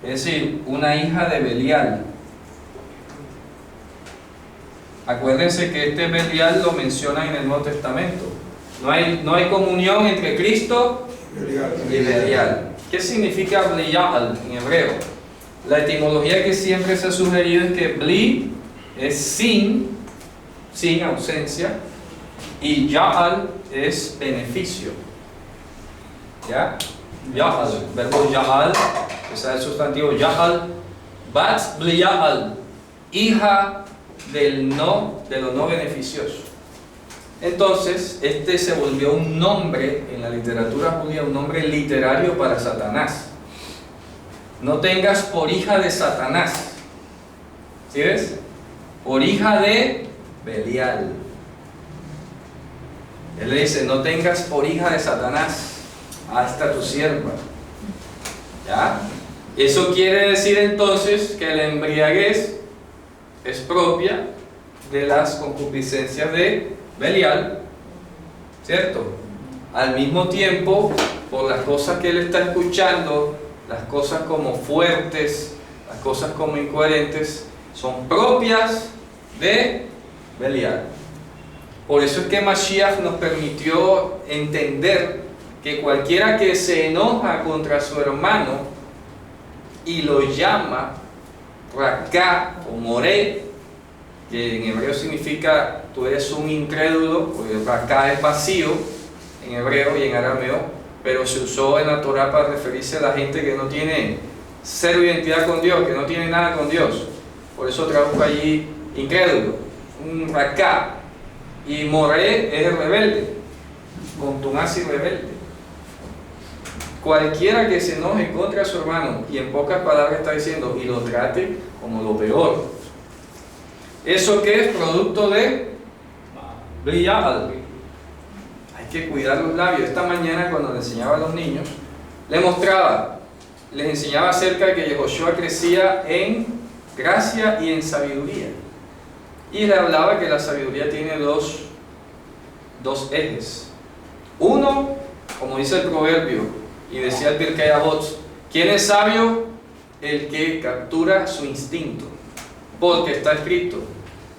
Speaker 1: es decir, una hija de Belial. Acuérdense que este Belial lo menciona en el Nuevo Testamento. No hay comunión entre Cristo y Belial. ¿Qué significa Belial en hebreo? La etimología que siempre se ha sugerido es que Bli es sin ausencia, y Ya'al es beneficio. ¿Ya? Ya'al, verbo Ya'al, es el sustantivo Ya'al. Bat Bli-Ya'al, hija de lo no beneficioso. Entonces, este se volvió un nombre en la literatura judía, un nombre literario para Satanás. No tengas por hija de Satanás. ¿Sí ves? Por hija de Belial. Él le dice, no tengas por hija de Satanás a esta tu sierva. ¿Ya? Eso quiere decir entonces que la embriaguez es propia de las concupiscencias de Belial, ¿cierto? Al mismo tiempo, por las cosas que él está escuchando, las cosas como fuertes, las cosas como incoherentes son propias de Belial. Por eso es que Mashiach nos permitió entender que cualquiera que se enoja contra su hermano y lo llama Raká o Moré, que en hebreo significa tú eres un incrédulo, porque Raká es vacío en hebreo y en arameo, pero se usó en la Torah para referirse a la gente que no tiene cero identidad con Dios, que no tiene nada con Dios. Por eso traduzco allí incrédulo, un Raká. Y Moré es el rebelde, contumaz y rebelde. Cualquiera que se enoje contra su hermano, y en pocas palabras está diciendo, y lo trate como lo peor. ¿Eso qué es? Producto de Belial. Hay que cuidar los labios. Esta mañana cuando le enseñaba a los niños, les enseñaba acerca de que Yehoshua crecía en gracia y en sabiduría. Y le hablaba que la sabiduría tiene dos ejes. Uno, como dice el proverbio, y decía el Pirkei Avot, ¿quién es sabio? El que captura su instinto. Porque está escrito,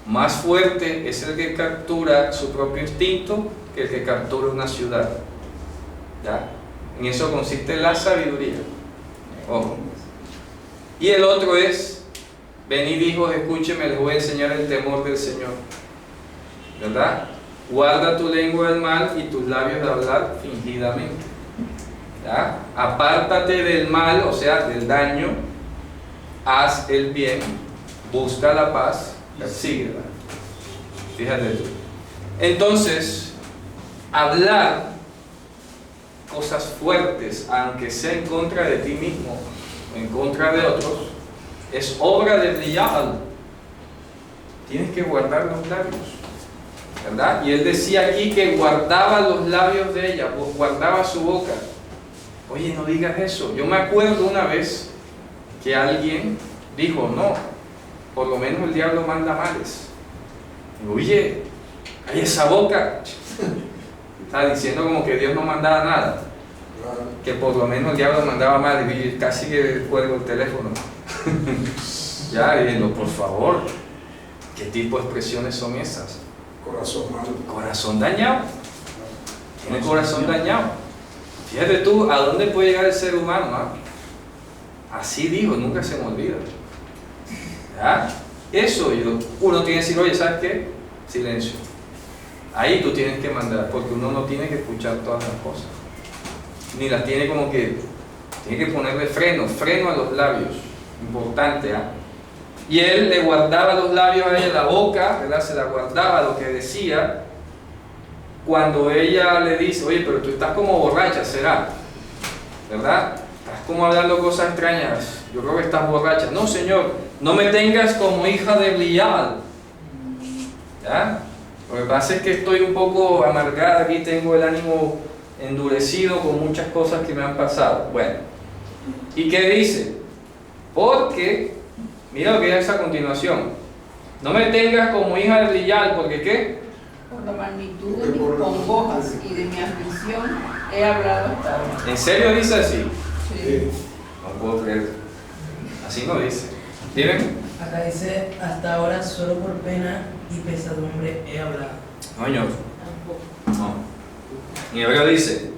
Speaker 1: más fuerte es el que captura su propio instinto que el que captura una ciudad. ¿Ya? En eso consiste la sabiduría. Ojo. Y el otro es, venid hijos, escúcheme, les voy a enseñar el temor del Señor. ¿Verdad? Guarda tu lengua del mal y tus labios de hablar fingidamente. ¿Ya? Apártate del mal, o sea, del daño, haz el bien, busca la paz, persíguela. Fíjate tú. Entonces, hablar cosas fuertes, aunque sea en contra de ti mismo o en contra de otros, es obra de Belial. Tienes que guardar los labios, ¿verdad? Y él decía aquí que guardaba los labios de ella, guardaba su boca. Oye, no digas eso. Yo me acuerdo una vez que alguien dijo, no, por lo menos el diablo manda males. Y, oye, hay esa boca. Está diciendo como que Dios no mandaba nada, que por lo menos el diablo mandaba males. Y casi que cuelgo el teléfono. Ya, diciendo, por favor, ¿qué tipo de expresiones son esas?
Speaker 4: Corazón malo.
Speaker 1: Corazón dañado. Tiene corazón dañado. Fíjate tú, ¿a dónde puede llegar el ser humano? Así dijo, nunca se me olvida. ¿Ya? Eso, uno tiene que decir, oye, ¿sabes qué? Silencio. Ahí tú tienes que mandar, porque uno no tiene que escuchar todas las cosas. Ni las tiene como que, tiene que ponerle freno a los labios. Importante, ¿ah? Y él le guardaba los labios a ella, la boca, ¿verdad? Se la guardaba lo que decía. Cuando ella le dice, oye, pero tú estás como borracha, ¿será? ¿Verdad? Estás como hablando cosas extrañas. Yo creo que estás borracha. No, Señor, no me tengas como hija de Belial. ¿Ya? Lo que pasa es que estoy un poco amargada, aquí tengo el ánimo endurecido con muchas cosas que me han pasado. Bueno, ¿y qué dice? Porque, mira lo que dice a continuación. No me tengas como hija de Belial, porque ¿qué?
Speaker 3: Por la magnitud de mis congojas y de mi aflicción he hablado hasta ahora.
Speaker 1: ¿En serio dice así?
Speaker 3: Sí.
Speaker 1: No puedo creer. Así no dice. ¿Dime?
Speaker 8: Acá dice, hasta ahora solo por pena y pesadumbre he hablado.
Speaker 1: No, señor. No. En hebreo dice,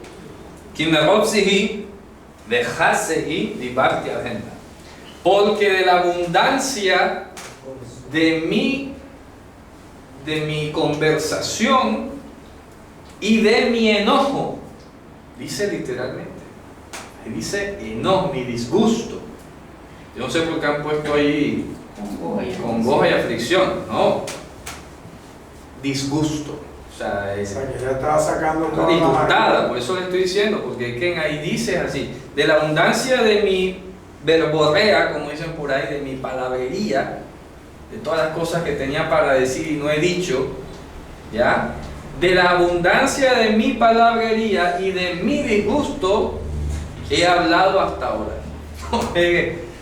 Speaker 1: Kimerotzihi dejasehi dibarti agenda. Porque de la abundancia de mi conversación y de mi enojo, dice literalmente, ahí dice enojo, mi disgusto. Yo no sé por qué han puesto ahí congoja y aflicción, no, disgusto, o sea,
Speaker 4: O sea, que ya estaba sacando toda la
Speaker 1: disgustada,
Speaker 4: amargura.
Speaker 1: por eso le estoy diciendo, porque que ahí dice así, de la abundancia de mi verborrea, como dicen por ahí, de mi palabrería, de todas las cosas que tenía para decir y no he dicho, ¿ya? De la abundancia de mi palabrería y de mi disgusto he hablado hasta ahora.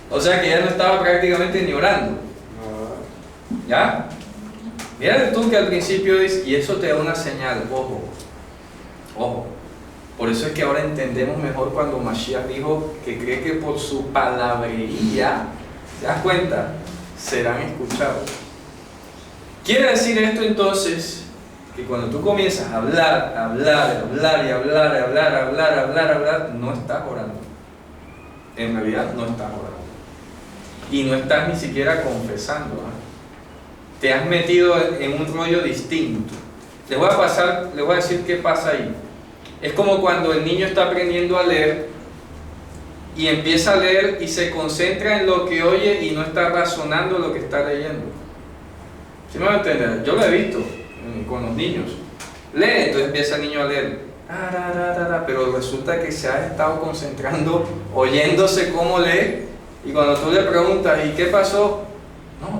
Speaker 1: O sea que ya no estaba prácticamente ni orando, ¿ya? Mira tú que al principio dice, y eso te da una señal, ojo, ojo. Por eso es que ahora entendemos mejor cuando Mashiach dijo que cree que por su palabrería ¿Te das cuenta? Serán escuchados. Quiere decir esto entonces que cuando tú comienzas a hablar, no estás orando. En realidad no estás orando. Y no estás ni siquiera confesando. Te has metido en un rollo distinto. Les voy a decir qué pasa ahí. Es como cuando el niño está aprendiendo a leer y empieza a leer y se concentra en lo que oye y no está razonando lo que está leyendo. ¿Sí me van a entender? Yo lo he visto con los niños. Lee, entonces empieza el niño a leer. Pero resulta que se ha estado concentrando, oyéndose cómo lee, y cuando tú le preguntas, ¿y qué pasó?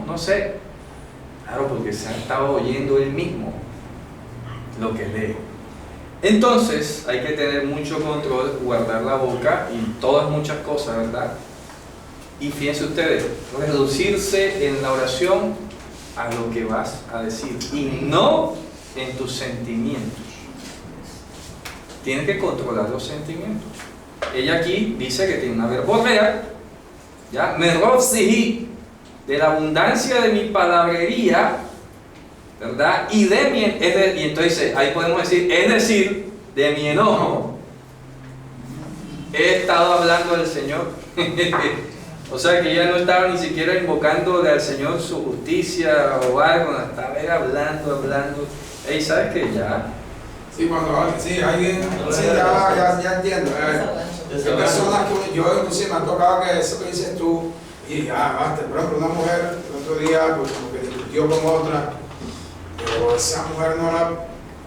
Speaker 1: No sé. Claro, porque se ha estado oyendo él mismo lo que lee. Entonces hay que tener mucho control, guardar la boca y todas muchas cosas, ¿verdad? Y fíjense ustedes, reducirse en la oración a lo que vas a decir y no en tus sentimientos. Tienes que controlar los sentimientos. Ella aquí dice que tiene una verborrea, ¿ya? Merov sihi, de la abundancia de mi palabrería, ¿verdad? Y y entonces ahí podemos decir, es decir, de mi enojo, he estado hablando del Señor. O sea que ella no estaba ni siquiera invocándole al Señor su justicia o algo, estaba hablando. Ey, ¿sabes qué? Ya.
Speaker 4: Sí, alguien, sí, ya entiendo. Hay personas que yo inclusive me ha tocado que eso que dices tú, y basta, por ejemplo, una mujer el otro día pues, como que discutió con otra, pero esa mujer no la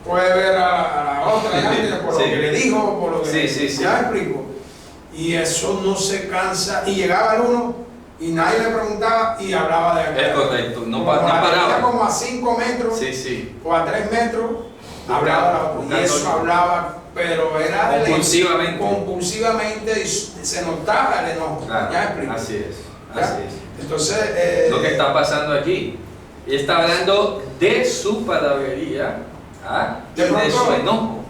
Speaker 4: puede ver a la otra ya, por lo que le dijo, por lo que ya explico. Y eso no se cansa, y llegaba el uno y nadie le preguntaba y hablaba de aquello.
Speaker 1: Es correcto, no paraba.
Speaker 4: Como a 5 metros o a 3 metros hablaba la otra, y eso hablaba, pero era compulsivamente y se notaba el enojo.
Speaker 1: Claro,
Speaker 4: ya explico.
Speaker 1: así es.
Speaker 4: Entonces,
Speaker 1: lo que está pasando aquí, ella está hablando de su palabrería, y de su enojo.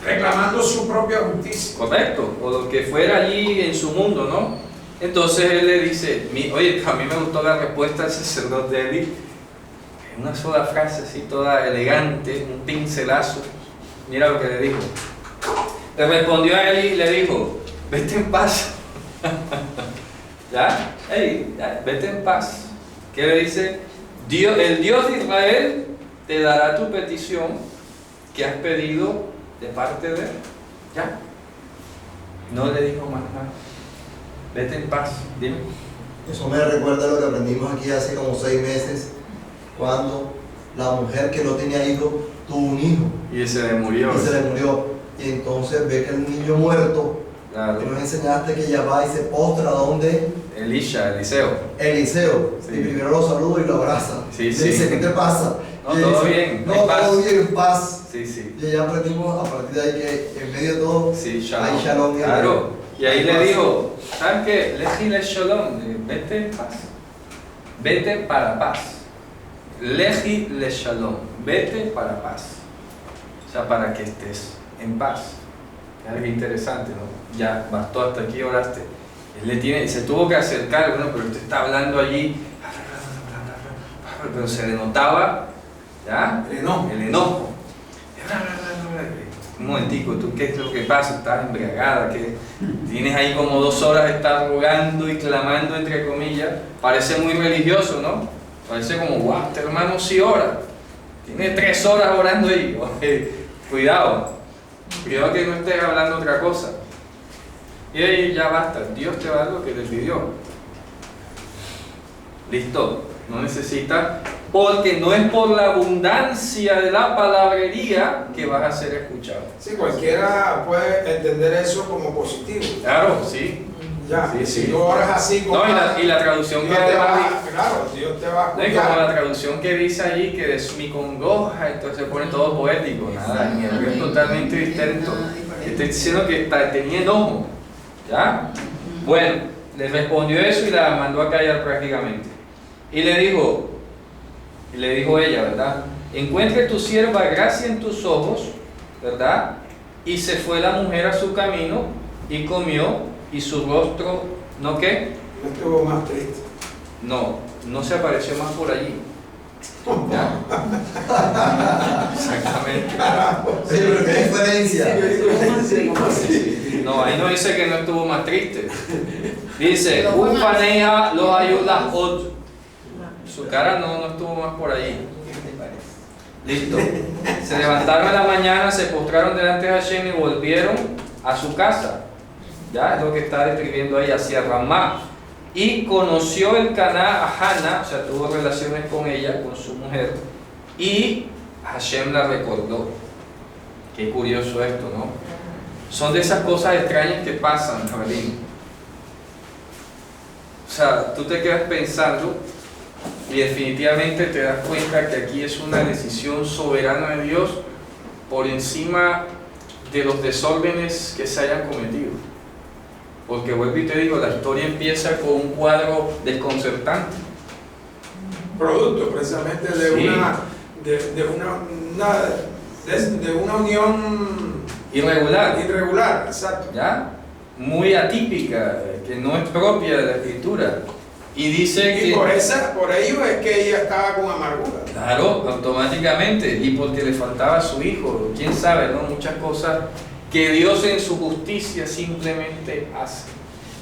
Speaker 4: Reclamando su propia justicia.
Speaker 1: Correcto, o lo que fuera allí en su mundo, ¿no? Entonces él le dice, oye, a mí me gustó la respuesta del sacerdote Eli, una sola frase así toda elegante, un pincelazo. Mira lo que le dijo. Le respondió a Eli y le dijo, vete en paz. ¿Ya? Vete en paz. ¿Qué le dice? El Dios de Israel te dará tu petición que has pedido de parte de él. ¿Ya? No le dijo más nada. Vete en paz. Dime.
Speaker 5: Eso me recuerda lo que aprendimos aquí hace como 6 meses, cuando la mujer que no tenía hijo tuvo un hijo.
Speaker 1: Y se le murió.
Speaker 5: Y entonces ve que el niño muerto,
Speaker 1: claro.
Speaker 5: Tú nos enseñaste que ella va y se postra donde
Speaker 1: Eliseo.
Speaker 5: Sí. Y primero lo saluda y lo abraza.
Speaker 1: Sí.
Speaker 5: Le dice, ¿qué te pasa?
Speaker 1: No, todo
Speaker 5: dice,
Speaker 1: bien.
Speaker 5: No, todo bien, en paz.
Speaker 1: Sí.
Speaker 5: Y ya aprendimos a partir de ahí que en medio de todo hay shalom.
Speaker 1: Claro. Y ahí le dijo, ¿sabes qué? Leji le shalom, vete en paz. Vete para paz. Leji le shalom, vete para paz. O sea, para que estés en paz. Es algo interesante, ¿no? Ya bastó, hasta aquí oraste. Él se tuvo que acercar, bueno, pero usted está hablando allí, pero se le notaba, ¿ya? El enojo. Un momentico, ¿tú qué es lo que pasa? Estás embriagada, que tienes ahí como 2 horas de estar rogando y clamando, entre comillas. Parece muy religioso, ¿no? Parece como, wow, este hermano sí ora. Tiene 3 horas orando ahí. Cuidado que no estés hablando otra cosa. Y ahí ya basta, Dios te va a dar lo que te pidió. Listo, no necesitas, porque no es por la abundancia de la palabrería que vas a ser escuchado.
Speaker 4: Sí, cualquiera puede entender eso como positivo.
Speaker 1: Claro, sí.
Speaker 4: Ya,
Speaker 1: sí.
Speaker 4: Si tú oras así como
Speaker 1: y la traducción
Speaker 4: Dios
Speaker 1: que
Speaker 4: te
Speaker 1: además
Speaker 4: va, claro, Dios te va a
Speaker 1: no, y como la traducción que dice allí que es mi congoja, entonces se pone todo poético. Nada, en el es totalmente distinto. Estoy diciendo que tenía enojo. ¿Ya? Bueno, le respondió eso y la mandó a callar prácticamente. Y le dijo ella, ¿verdad? Encuentre tu sierva gracia en tus ojos, ¿verdad? Y se fue la mujer a su camino y comió, y su rostro, ¿no qué?
Speaker 4: No estuvo más triste.
Speaker 1: no se apareció más por allí. ¿Ya? Exactamente.
Speaker 5: Sí, pero qué diferencia.
Speaker 1: No, ahí no dice que no estuvo más triste. Dice, Ufaneja los ayuda otro. Su cara no estuvo más por allí. Listo. Se levantaron en la mañana, se postraron delante de Hashem y volvieron a su casa. Ya es lo que está describiendo ahí, hacia Ramá. Y conoció el Caná a Hannah, o sea, tuvo relaciones con ella, con su mujer, y Hashem la recordó. Qué curioso esto, ¿no? Son de esas cosas extrañas que pasan, Javelín. O sea, tú te quedas pensando y definitivamente te das cuenta que aquí es una decisión soberana de Dios por encima de los desórdenes que se hayan cometido. Porque vuelvo y te digo, la historia empieza con un cuadro desconcertante.
Speaker 4: Producto precisamente de
Speaker 1: Sí.
Speaker 4: de una unión
Speaker 1: Irregular,
Speaker 4: exacto.
Speaker 1: ¿ya? Muy atípica, que no es propia de la escritura. Y dice
Speaker 4: Y
Speaker 1: que...
Speaker 4: por ello es que ella estaba con amargura.
Speaker 1: Claro, automáticamente, y porque le faltaba a su hijo, quién sabe, ¿no? Muchas cosas que Dios en su justicia simplemente hace.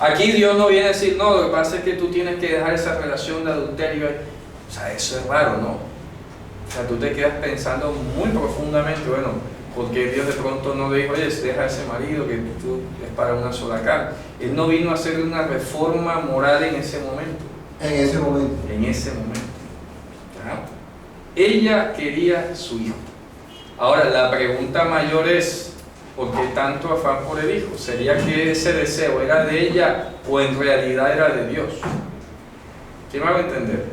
Speaker 1: Aquí Dios no viene a decir, no, lo que pasa es que tú tienes que dejar esa relación de adulterio. O sea, eso es raro, ¿no? O sea, tú te quedas pensando muy profundamente, bueno, ¿por qué Dios de pronto no le dijo, oye, deja a ese marido que tú es para una sola carne? Él no vino a hacer una reforma moral en ese momento.
Speaker 5: En ese momento.
Speaker 1: En ese momento. ¿Ya? Ella quería su hijo. Ahora, la pregunta mayor es, ¿por qué tanto afán por el hijo? ¿Sería que ese deseo era de ella o en realidad era de Dios? ¿Quién me va a entender?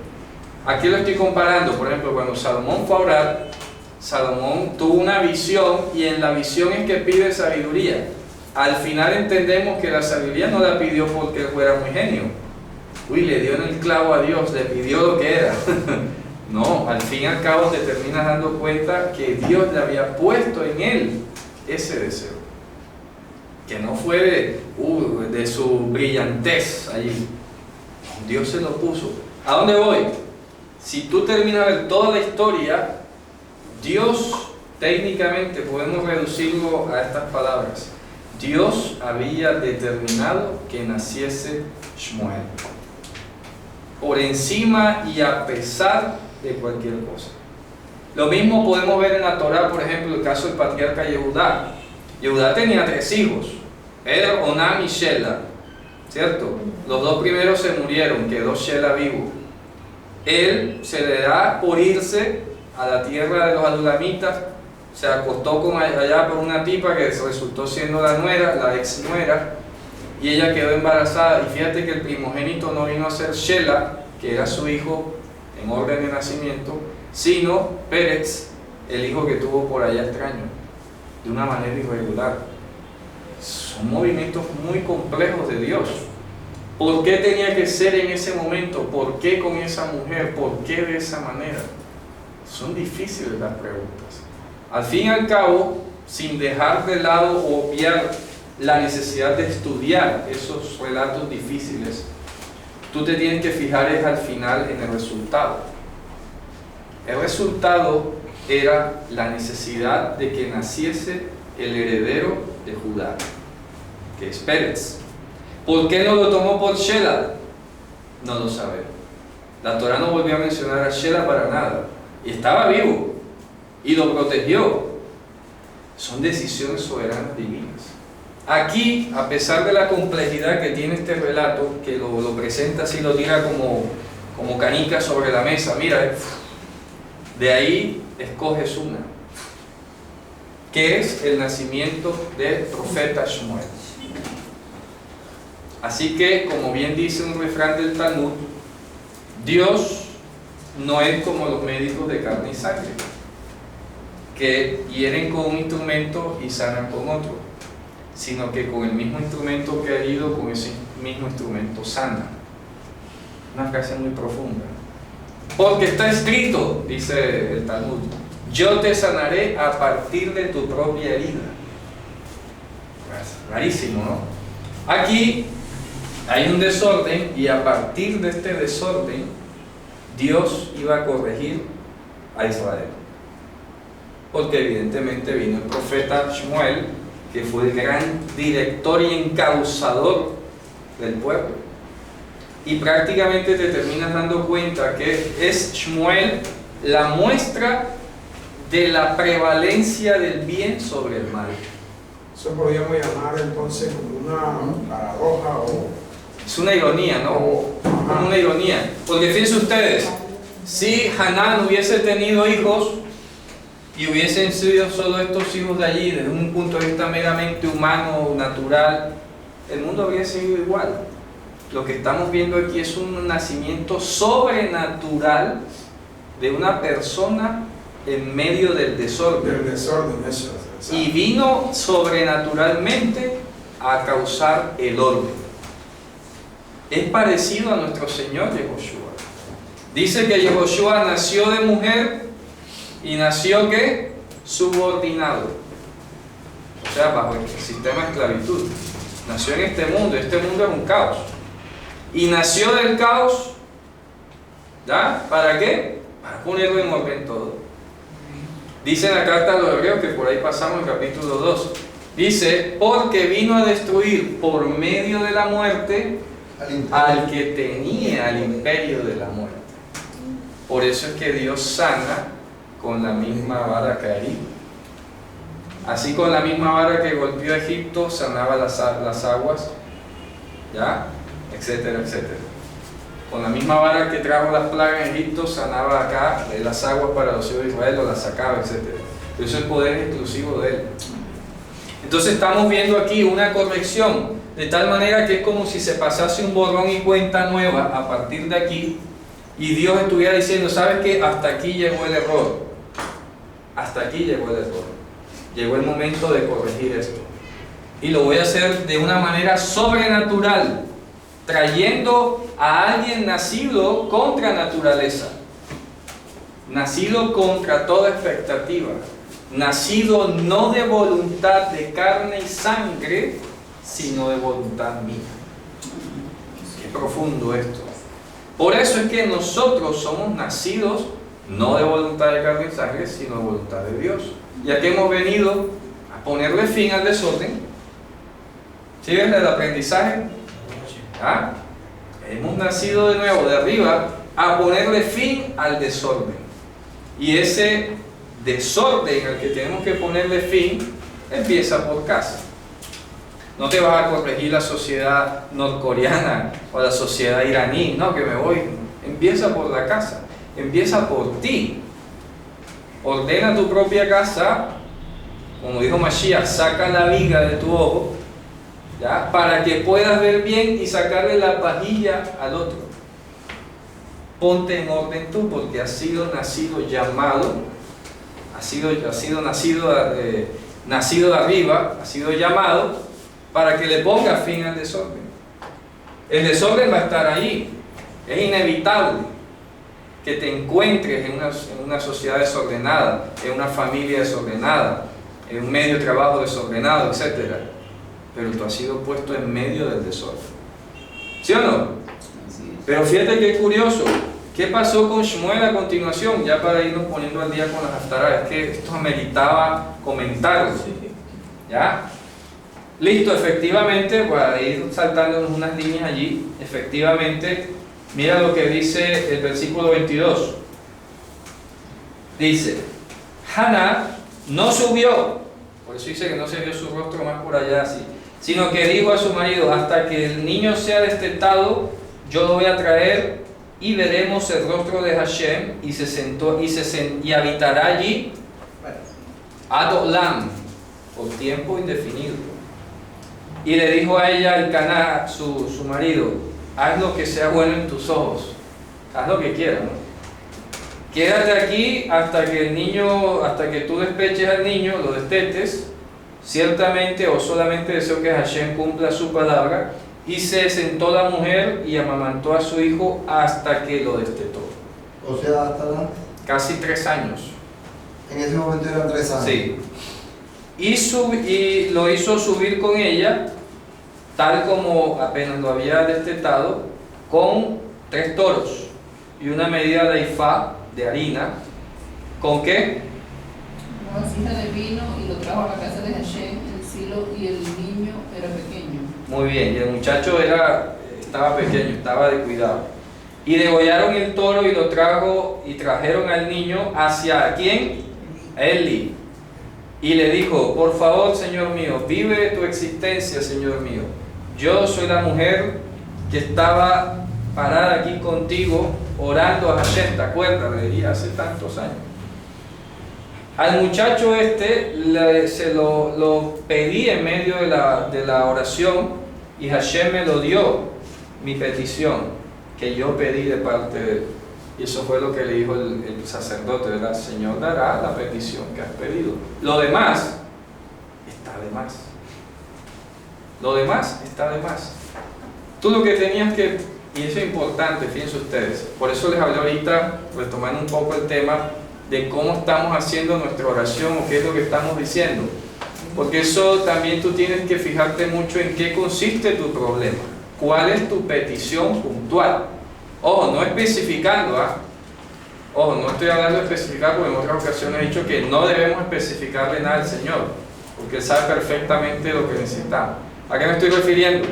Speaker 1: Aquí lo estoy comparando, por ejemplo, cuando Salomón fue a orar, Salomón tuvo una visión y en la visión es que pide sabiduría. Al final entendemos que la sabiduría no la pidió porque él fuera muy genio. Uy, le dio en el clavo a Dios, le pidió lo que era. No, al fin y al cabo te terminas dando cuenta que Dios le había puesto en él ese deseo. Que no fue de su brillantez allí. Dios se lo puso. ¿A dónde voy? Si tú terminas de ver toda la historia, Dios, técnicamente podemos reducirlo a estas palabras. Dios había determinado que naciese Shmuel. Por encima y a pesar de cualquier cosa. Lo mismo podemos ver en la Torá, por ejemplo, el caso del patriarca Yehudá. Yehudá tenía 3 hijos, Er, Onam y Shela, ¿cierto? Los 2 primeros se murieron, quedó Shela vivo. Él se le da por irse a la tierra de los adulamitas, se acostó con allá por una tipa que resultó siendo la nuera, la ex nuera, y ella quedó embarazada. Y fíjate que el primogénito no vino a ser Shela, que era su hijo en orden de nacimiento, sino Pérez, el hijo que tuvo por allá extraño, de una manera irregular. Son movimientos muy complejos de Dios. ¿Por qué tenía que ser en ese momento? ¿Por qué con esa mujer? ¿Por qué de esa manera? Son difíciles las preguntas. Al fin y al cabo, sin dejar de lado o obviar la necesidad de estudiar esos relatos difíciles, tú te tienes que fijar es al final en el resultado. El resultado era la necesidad de que naciese el heredero de Judá, que es Pérez. ¿Por qué no lo tomó por Shela? No lo sabemos. La Torá no volvió a mencionar a Shela para nada. Y estaba vivo y lo protegió. Son decisiones soberanas divinas. Aquí, a pesar de la complejidad que tiene este relato, que lo presenta así, lo tira como canica sobre la mesa, mira, de ahí escoges una, que es el nacimiento del profeta Shmuel. Así que, como bien dice un refrán del Talmud, Dios no es como los médicos de carne y sangre, que hieren con un instrumento y sanan con otro, sino que con el mismo instrumento que ha herido, con ese mismo instrumento sana. Una frase muy profunda. Porque está escrito, dice el Talmud, yo te sanaré a partir de tu propia herida. Rarísimo, ¿no? Aquí hay un desorden y a partir de este desorden Dios iba a corregir a Israel. Porque evidentemente vino el profeta Shmuel, que fue el gran director y encauzador del pueblo. Y prácticamente te terminas dando cuenta que es Shmuel la muestra de la prevalencia del bien sobre el mal.
Speaker 4: Eso podríamos llamar entonces como una paradoja o...
Speaker 1: Es una ironía, ¿no? Como una ironía. Porque fíjense ustedes, si Hanán hubiese tenido hijos y hubiesen sido solo estos hijos de allí, desde un punto de vista meramente humano, natural, el mundo habría sido igual. Lo que estamos viendo aquí es un nacimiento sobrenatural de una persona en medio del desorden.
Speaker 4: Del desorden, eso.
Speaker 1: Y vino sobrenaturalmente a causar el orden. Es parecido a nuestro Señor Yehoshua. Dice que Yehoshua nació de mujer y nació ¿qué? Subordinado. O sea, bajo el sistema de esclavitud. Nació en este mundo es un caos. Y nació del caos, ¿ya? ¿Para qué? Para ponerlo en orden todo. Dice en la carta a los Hebreos, que por ahí pasamos en capítulo 2, dice, porque vino a destruir por medio de la muerte al que tenía el imperio de la muerte. Por eso es que Dios sana con la misma vara que hería. Así con la misma vara que golpeó a Egipto, sanaba las aguas, ¿ya? Etcétera, etcétera. Con la misma vara que trajo las plagas en Egipto, sanaba acá las aguas para los hijos de Israel, o las sacaba, etcétera. Eso es poder exclusivo de Él. Entonces estamos viendo aquí una corrección, de tal manera que es como si se pasase un borrón y cuenta nueva a partir de aquí, y Dios estuviera diciendo, ¿sabes qué? Hasta aquí llegó el error. Hasta aquí llegó el error. Llegó el momento de corregir esto. Y lo voy a hacer de una manera sobrenatural, trayendo a alguien nacido contra naturaleza, nacido contra toda expectativa, nacido no de voluntad de carne y sangre, sino de voluntad mía. Qué profundo esto. Por eso es que nosotros somos nacidos no de voluntad de carne y sangre, sino de voluntad de Dios. Ya que hemos venido a ponerle fin al desorden. ¿Sí ven el aprendizaje? ¿Ah? Hemos nacido de nuevo de arriba a ponerle fin al desorden. Y ese desorden al que tenemos que ponerle fin empieza por casa. No te vas a corregir la sociedad norcoreana o la sociedad iraní, no, que me voy. Empieza por la casa, empieza por ti. Ordena tu propia casa, como dijo Mashiach, saca la viga de tu ojo, ¿ya? Para que puedas ver bien y sacarle la pajilla al otro. Ponte en orden tú, porque has sido nacido llamado, has sido nacido de arriba, has sido llamado para que le ponga fin al desorden. El desorden va a estar ahí, es inevitable que te encuentres en una sociedad desordenada, en una familia desordenada, en un medio de trabajo desordenado, etc. Pero tú has sido puesto en medio del desorden. ¿Sí o no? Pero fíjate qué curioso. ¿Qué pasó con Shmuel a continuación? Ya para irnos poniendo al día con las haftarah, es que esto ameritaba comentarlo. ¿Ya? Listo, efectivamente, para ir saltándonos unas líneas allí, efectivamente, mira lo que dice el versículo 22. Dice, Haná no subió, por eso dice que no se vio su rostro más por allá así, sino que dijo a su marido, hasta que el niño sea destetado, yo lo voy a traer y veremos el rostro de Hashem, y habitará allí ad olam, por tiempo indefinido. Y le dijo a ella el Caná, su marido, haz lo que sea bueno en tus ojos, haz lo que quieras, ¿no? Quédate aquí hasta que tú despeches al niño, lo destetes, ciertamente o solamente deseo que Hashem cumpla su palabra. Y se sentó la mujer y amamantó a su hijo hasta que lo destetó.
Speaker 5: O sea, hasta
Speaker 1: casi 3 años.
Speaker 5: En ese momento eran 3 años.
Speaker 1: Sí. Y lo hizo subir con ella tal como apenas lo había destetado, con 3 toros y una medida de ifá de harina. ¿Con qué?
Speaker 3: Una vasija de vino y lo trajo a la casa de Hashem en Silo y el niño era pequeño.
Speaker 1: Muy bien, y el muchacho estaba pequeño, estaba de cuidado. Y degollaron el toro y lo trajeron al niño hacia ¿quién? Eli. Y le dijo: por favor, Señor mío, vive tu existencia, Señor mío. Yo soy la mujer que estaba parada aquí contigo orando a Hashem, ¿te acuerdas? Le dije hace tantos años. Al muchacho se lo pedí en medio de la oración, y Hashem me lo dio, mi petición que yo pedí de parte de él. Y eso fue lo que le dijo el sacerdote, ¿verdad? Señor dará la petición que has pedido. Lo demás está de más. Lo demás está de más. Tú lo que tenías que, y eso es importante, fíjense ustedes, por eso les hablé ahorita, retomando un poco el tema de cómo estamos haciendo nuestra oración o qué es lo que estamos diciendo. Porque eso también tú tienes que fijarte mucho en qué consiste tu problema. ¿Cuál es tu petición puntual? Ojo, no especificando, Ojo, no estoy hablando de especificar, porque en otras ocasiones he dicho que no debemos especificarle nada al Señor, porque Él sabe perfectamente lo que necesitamos. ¿A qué me estoy refiriendo?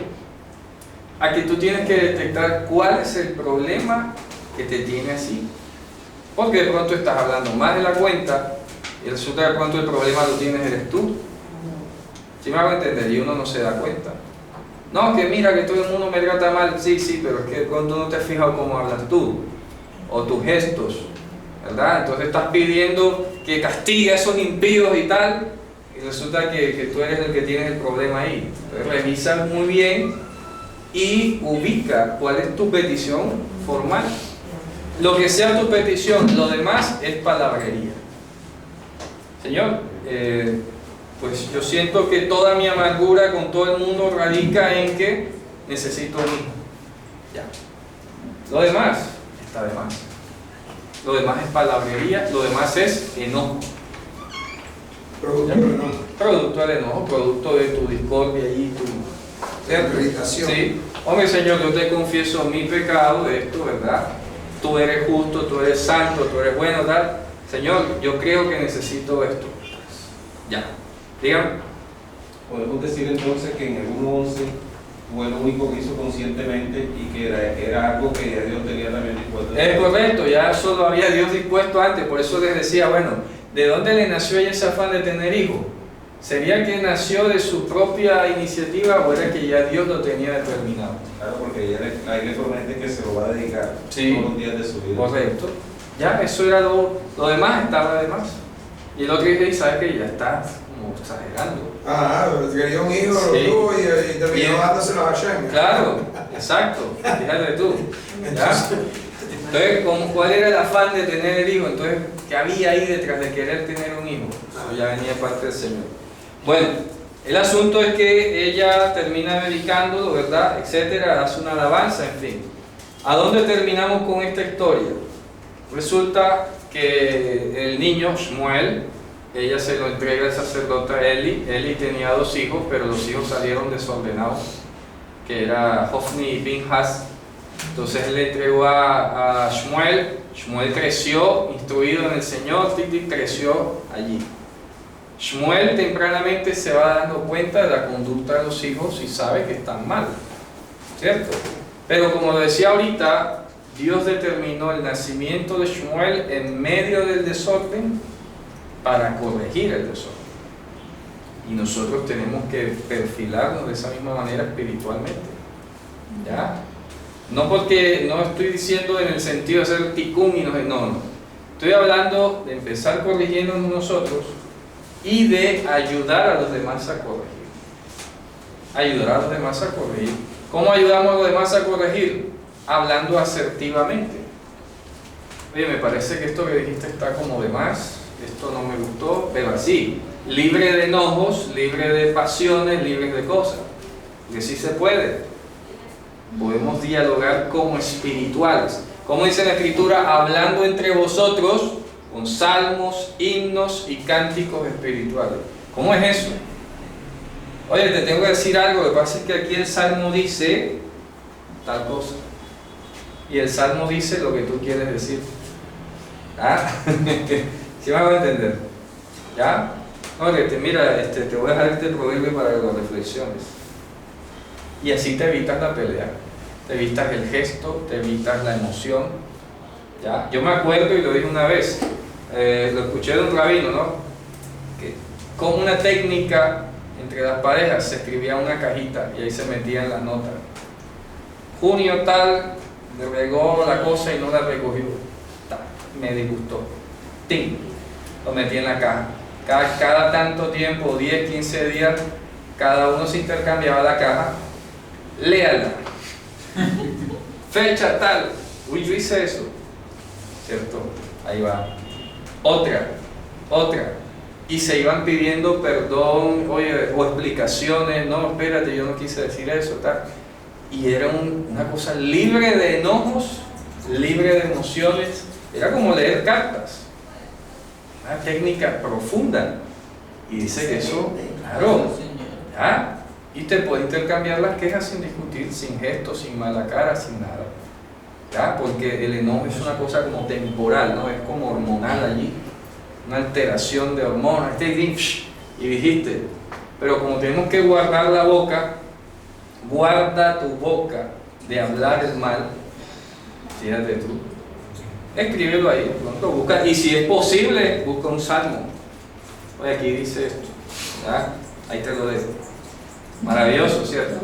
Speaker 1: A que tú tienes que detectar cuál es el problema que te tiene así. Porque de pronto estás hablando más de la cuenta y resulta que de pronto el problema lo tienes eres tú. ¿Sí me hago entender? Y uno no se da cuenta. No, que mira que todo el mundo me trata mal. Sí, pero es que de pronto no te has fijado cómo hablas tú o tus gestos, ¿verdad? Entonces estás pidiendo que castigue a esos impíos y tal, y resulta que tú eres el que tienes el problema ahí. Entonces revisa muy bien y ubica cuál es tu petición formal. Lo que sea tu petición, lo demás es palabrería. Señor, pues yo siento que toda mi amargura con todo el mundo radica en que necesito un hijo. Ya. Lo demás está de más. Lo demás es palabrería, lo demás es enojo.
Speaker 4: Producto del enojo.
Speaker 1: Producto del enojo, producto de tu discordia y tu
Speaker 4: irritación.
Speaker 1: Sí. Hombre, Señor, yo te confieso mi pecado de esto, ¿verdad? Tú eres justo, tú eres santo, tú eres bueno, tal. Señor, yo creo que necesito esto. Ya. Dígame.
Speaker 9: Podemos decir entonces que en el 1.11 fue lo único que hizo conscientemente y que era algo que ya Dios tenía también dispuesto.
Speaker 1: Es correcto, ya eso lo había Dios dispuesto antes, por eso les decía, bueno, ¿de dónde le nació ella ese afán de tener hijos? ¿Sería que nació de su propia iniciativa o era que ya Dios lo tenía determinado?
Speaker 9: Claro, porque ahí le promete que se lo va a dedicar
Speaker 1: sí,
Speaker 9: todos los días de su vida.
Speaker 1: Correcto. Ya, eso era lo demás estaba de más. Y el otro dice, ¿sabes qué? Ya está como exagerando.
Speaker 4: Pero quería un hijo,
Speaker 1: sí,
Speaker 4: lo tuvo y terminó dándoselo a Hashem.
Speaker 1: Claro, exacto. Fíjate tú. ¿Ya? Entonces, ¿cuál era el afán de tener el hijo? Entonces, ¿qué había ahí detrás de querer tener un hijo? Eso ya venía parte del Señor. Bueno, el asunto es que ella termina dedicándolo, ¿verdad? Etcétera, hace una alabanza, en fin. ¿A dónde terminamos con esta historia? Resulta que el niño, Shmuel, ella se lo entrega al sacerdote a Eli. Eli tenía 2 hijos, pero los hijos salieron desordenados, que era Hofni y Pinhas. Entonces él le entregó a Shmuel. Shmuel creció, instruido en el Señor, creció allí. Shmuel tempranamente se va dando cuenta de la conducta de los hijos y sabe que están mal, ¿cierto? Pero como lo decía ahorita, Dios determinó el nacimiento de Shmuel en medio del desorden para corregir el desorden. Y nosotros tenemos que perfilarnos de esa misma manera espiritualmente. ¿Ya? No porque no estoy diciendo en el sentido de hacer ticún y no. Estoy hablando de empezar corrigiéndonos nosotros y de ayudar a los demás a corregir. Ayudar a los demás a corregir. ¿Cómo ayudamos a los demás a corregir? Hablando asertivamente. Oye, me parece que esto que dijiste está como de más, esto no me gustó, pero así, libre de enojos, libre de pasiones, libre de cosas. Que sí se puede. Podemos dialogar como espirituales. Como dice la Escritura, hablando entre vosotros con salmos, himnos y cánticos espirituales. ¿Cómo es eso? Oye, te tengo que decir algo, lo que pasa es que aquí el Salmo dice tal cosa. Y el Salmo dice lo que tú quieres decir. ¿Ah? ¿Sí me van a entender? ¿Ya? Oye, mira, te voy a dejar este proverbio para que lo reflexiones. Y así te evitas la pelea, te evitas el gesto, te evitas la emoción. ¿Ya? Yo me acuerdo y lo dije una vez, lo escuché de un rabino, ¿no? Que con una técnica entre las parejas se escribía una cajita y ahí se metían las notas. Junio tal, le regó la cosa y no la recogió. Me disgustó. ¡Ting! Lo metí en la caja. Cada tanto tiempo, 10, 15 días, cada uno se intercambiaba la caja. Léala. Fecha tal. Uy, yo hice eso. ¿Cierto? Ahí va. Otra. Y se iban pidiendo perdón, oye, o explicaciones. No, espérate, yo no quise decir eso, tal. Y era una cosa libre de enojos, libre de emociones. Era como leer cartas. Una técnica profunda. Y dice que eso, claro, ¿ya? Y te puede intercambiar las quejas sin discutir, sin gestos, sin mala cara, sin nada. ¿Ya? Porque el enojo es una cosa como temporal, ¿no? Es como hormonal allí. Una alteración de hormonas. Y dijiste, pero como tenemos que guardar la boca, guarda tu boca de hablar el mal. Fíjate tú. Escríbelo ahí, pronto busca. Y si es posible, busca un salmo. Oye, aquí dice esto. ¿Ya? Ahí te lo dejo. Maravilloso, ¿cierto?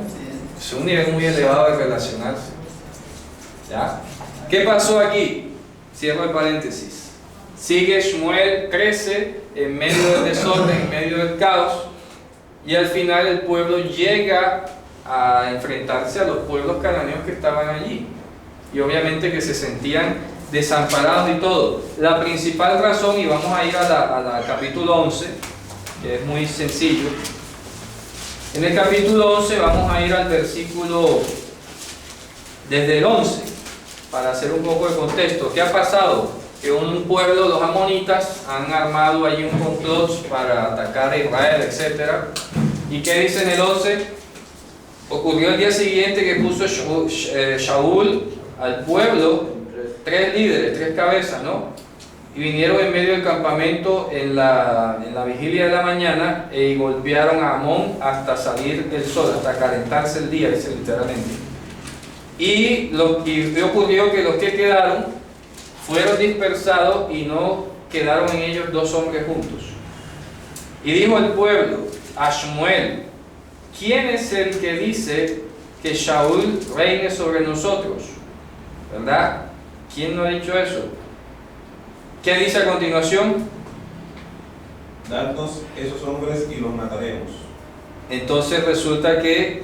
Speaker 1: Es un nivel muy elevado de relacionarse. ¿Ya? ¿Qué pasó aquí? Cierro el paréntesis. Sigue Shmuel, crece en medio del desorden, en medio del caos, y al final el pueblo llega a enfrentarse a los pueblos cananeos que estaban allí, y obviamente que se sentían desamparados y todo. La principal razón, y vamos a ir a la capítulo 11, que es muy sencillo. En el capítulo 11 vamos a ir al versículo desde el 11, para hacer un poco de contexto. ¿Qué ha pasado? Que un pueblo, los amonitas, han armado allí un complot para atacar a Israel, etc. ¿Y qué dice en el 11? Ocurrió el día siguiente que puso Shaul al pueblo 3 líderes, 3 cabezas, ¿no? Y vinieron en medio del campamento en la vigilia de la mañana y golpearon a Amón hasta salir el sol, hasta calentarse el día, dice literalmente. Y ocurrió que los que quedaron fueron dispersados y no quedaron en ellos 2 hombres juntos. Y dijo el pueblo a Shmuel: ¿quién es el que dice que Shaul reine sobre nosotros? ¿Verdad? ¿Quién no ha dicho eso? ¿Qué dice a continuación?
Speaker 9: Dadnos esos hombres y los mataremos.
Speaker 1: Entonces resulta que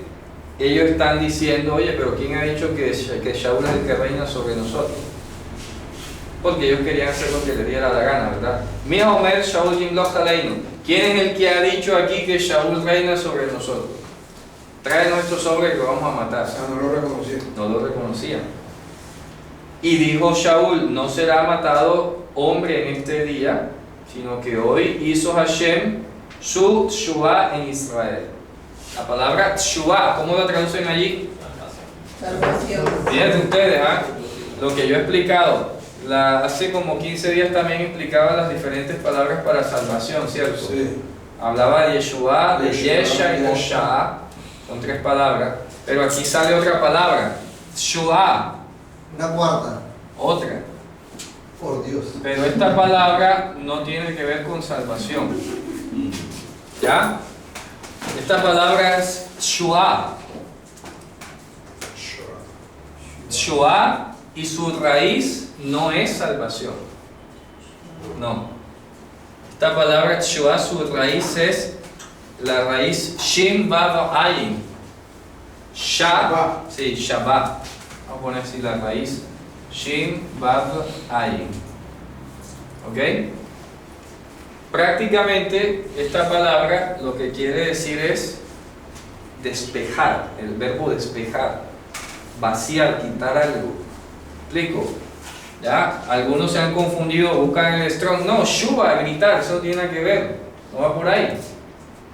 Speaker 1: ellos están diciendo: oye, pero ¿quién ha dicho que Shaul es el que reina sobre nosotros? Porque ellos querían hacer lo que les diera la gana, ¿verdad? Mira, Omer Shaul Yimloch Aleinu. ¿Quién es el que ha dicho aquí que Shaul reina sobre nosotros? Tráenos estos hombres que vamos a matar.
Speaker 4: No lo reconocían.
Speaker 1: No lo reconocían. Y dijo Shaul: no será matado hombre en este día, sino que hoy hizo Hashem su Tshuvah en Israel. La palabra Tshuvah, ¿cómo lo traducen allí?
Speaker 3: Salvación.
Speaker 1: Fíjense ustedes, ¿ah? Lo que yo he explicado. Hace como 15 días también explicaba las diferentes palabras para salvación, ¿cierto?
Speaker 4: Sí.
Speaker 1: Hablaba de Yeshua, de Yesha y Mosha, son 3 palabras, pero aquí sale otra palabra, Tshuvah,
Speaker 5: Una cuarta.
Speaker 1: otra.
Speaker 5: Por Dios.
Speaker 1: Pero esta palabra no tiene que ver con salvación. ¿Ya? Esta palabra es Tshuvah. Tshuvah, y su raíz no es salvación. No. Esta palabra Tshuvah, su raíz es la raíz Shin Vav Ayin. Shah, sí, Shabbat. Vamos a poner así la raíz Shin Vav Ayin. ¿Ok? Prácticamente esta palabra lo que quiere decir es despejar, el verbo despejar, vaciar, quitar algo. ¿Explico? ¿Ya? Algunos se han confundido, buscan el strong. No, Shuba, gritar, eso no tiene nada que ver. No va por ahí.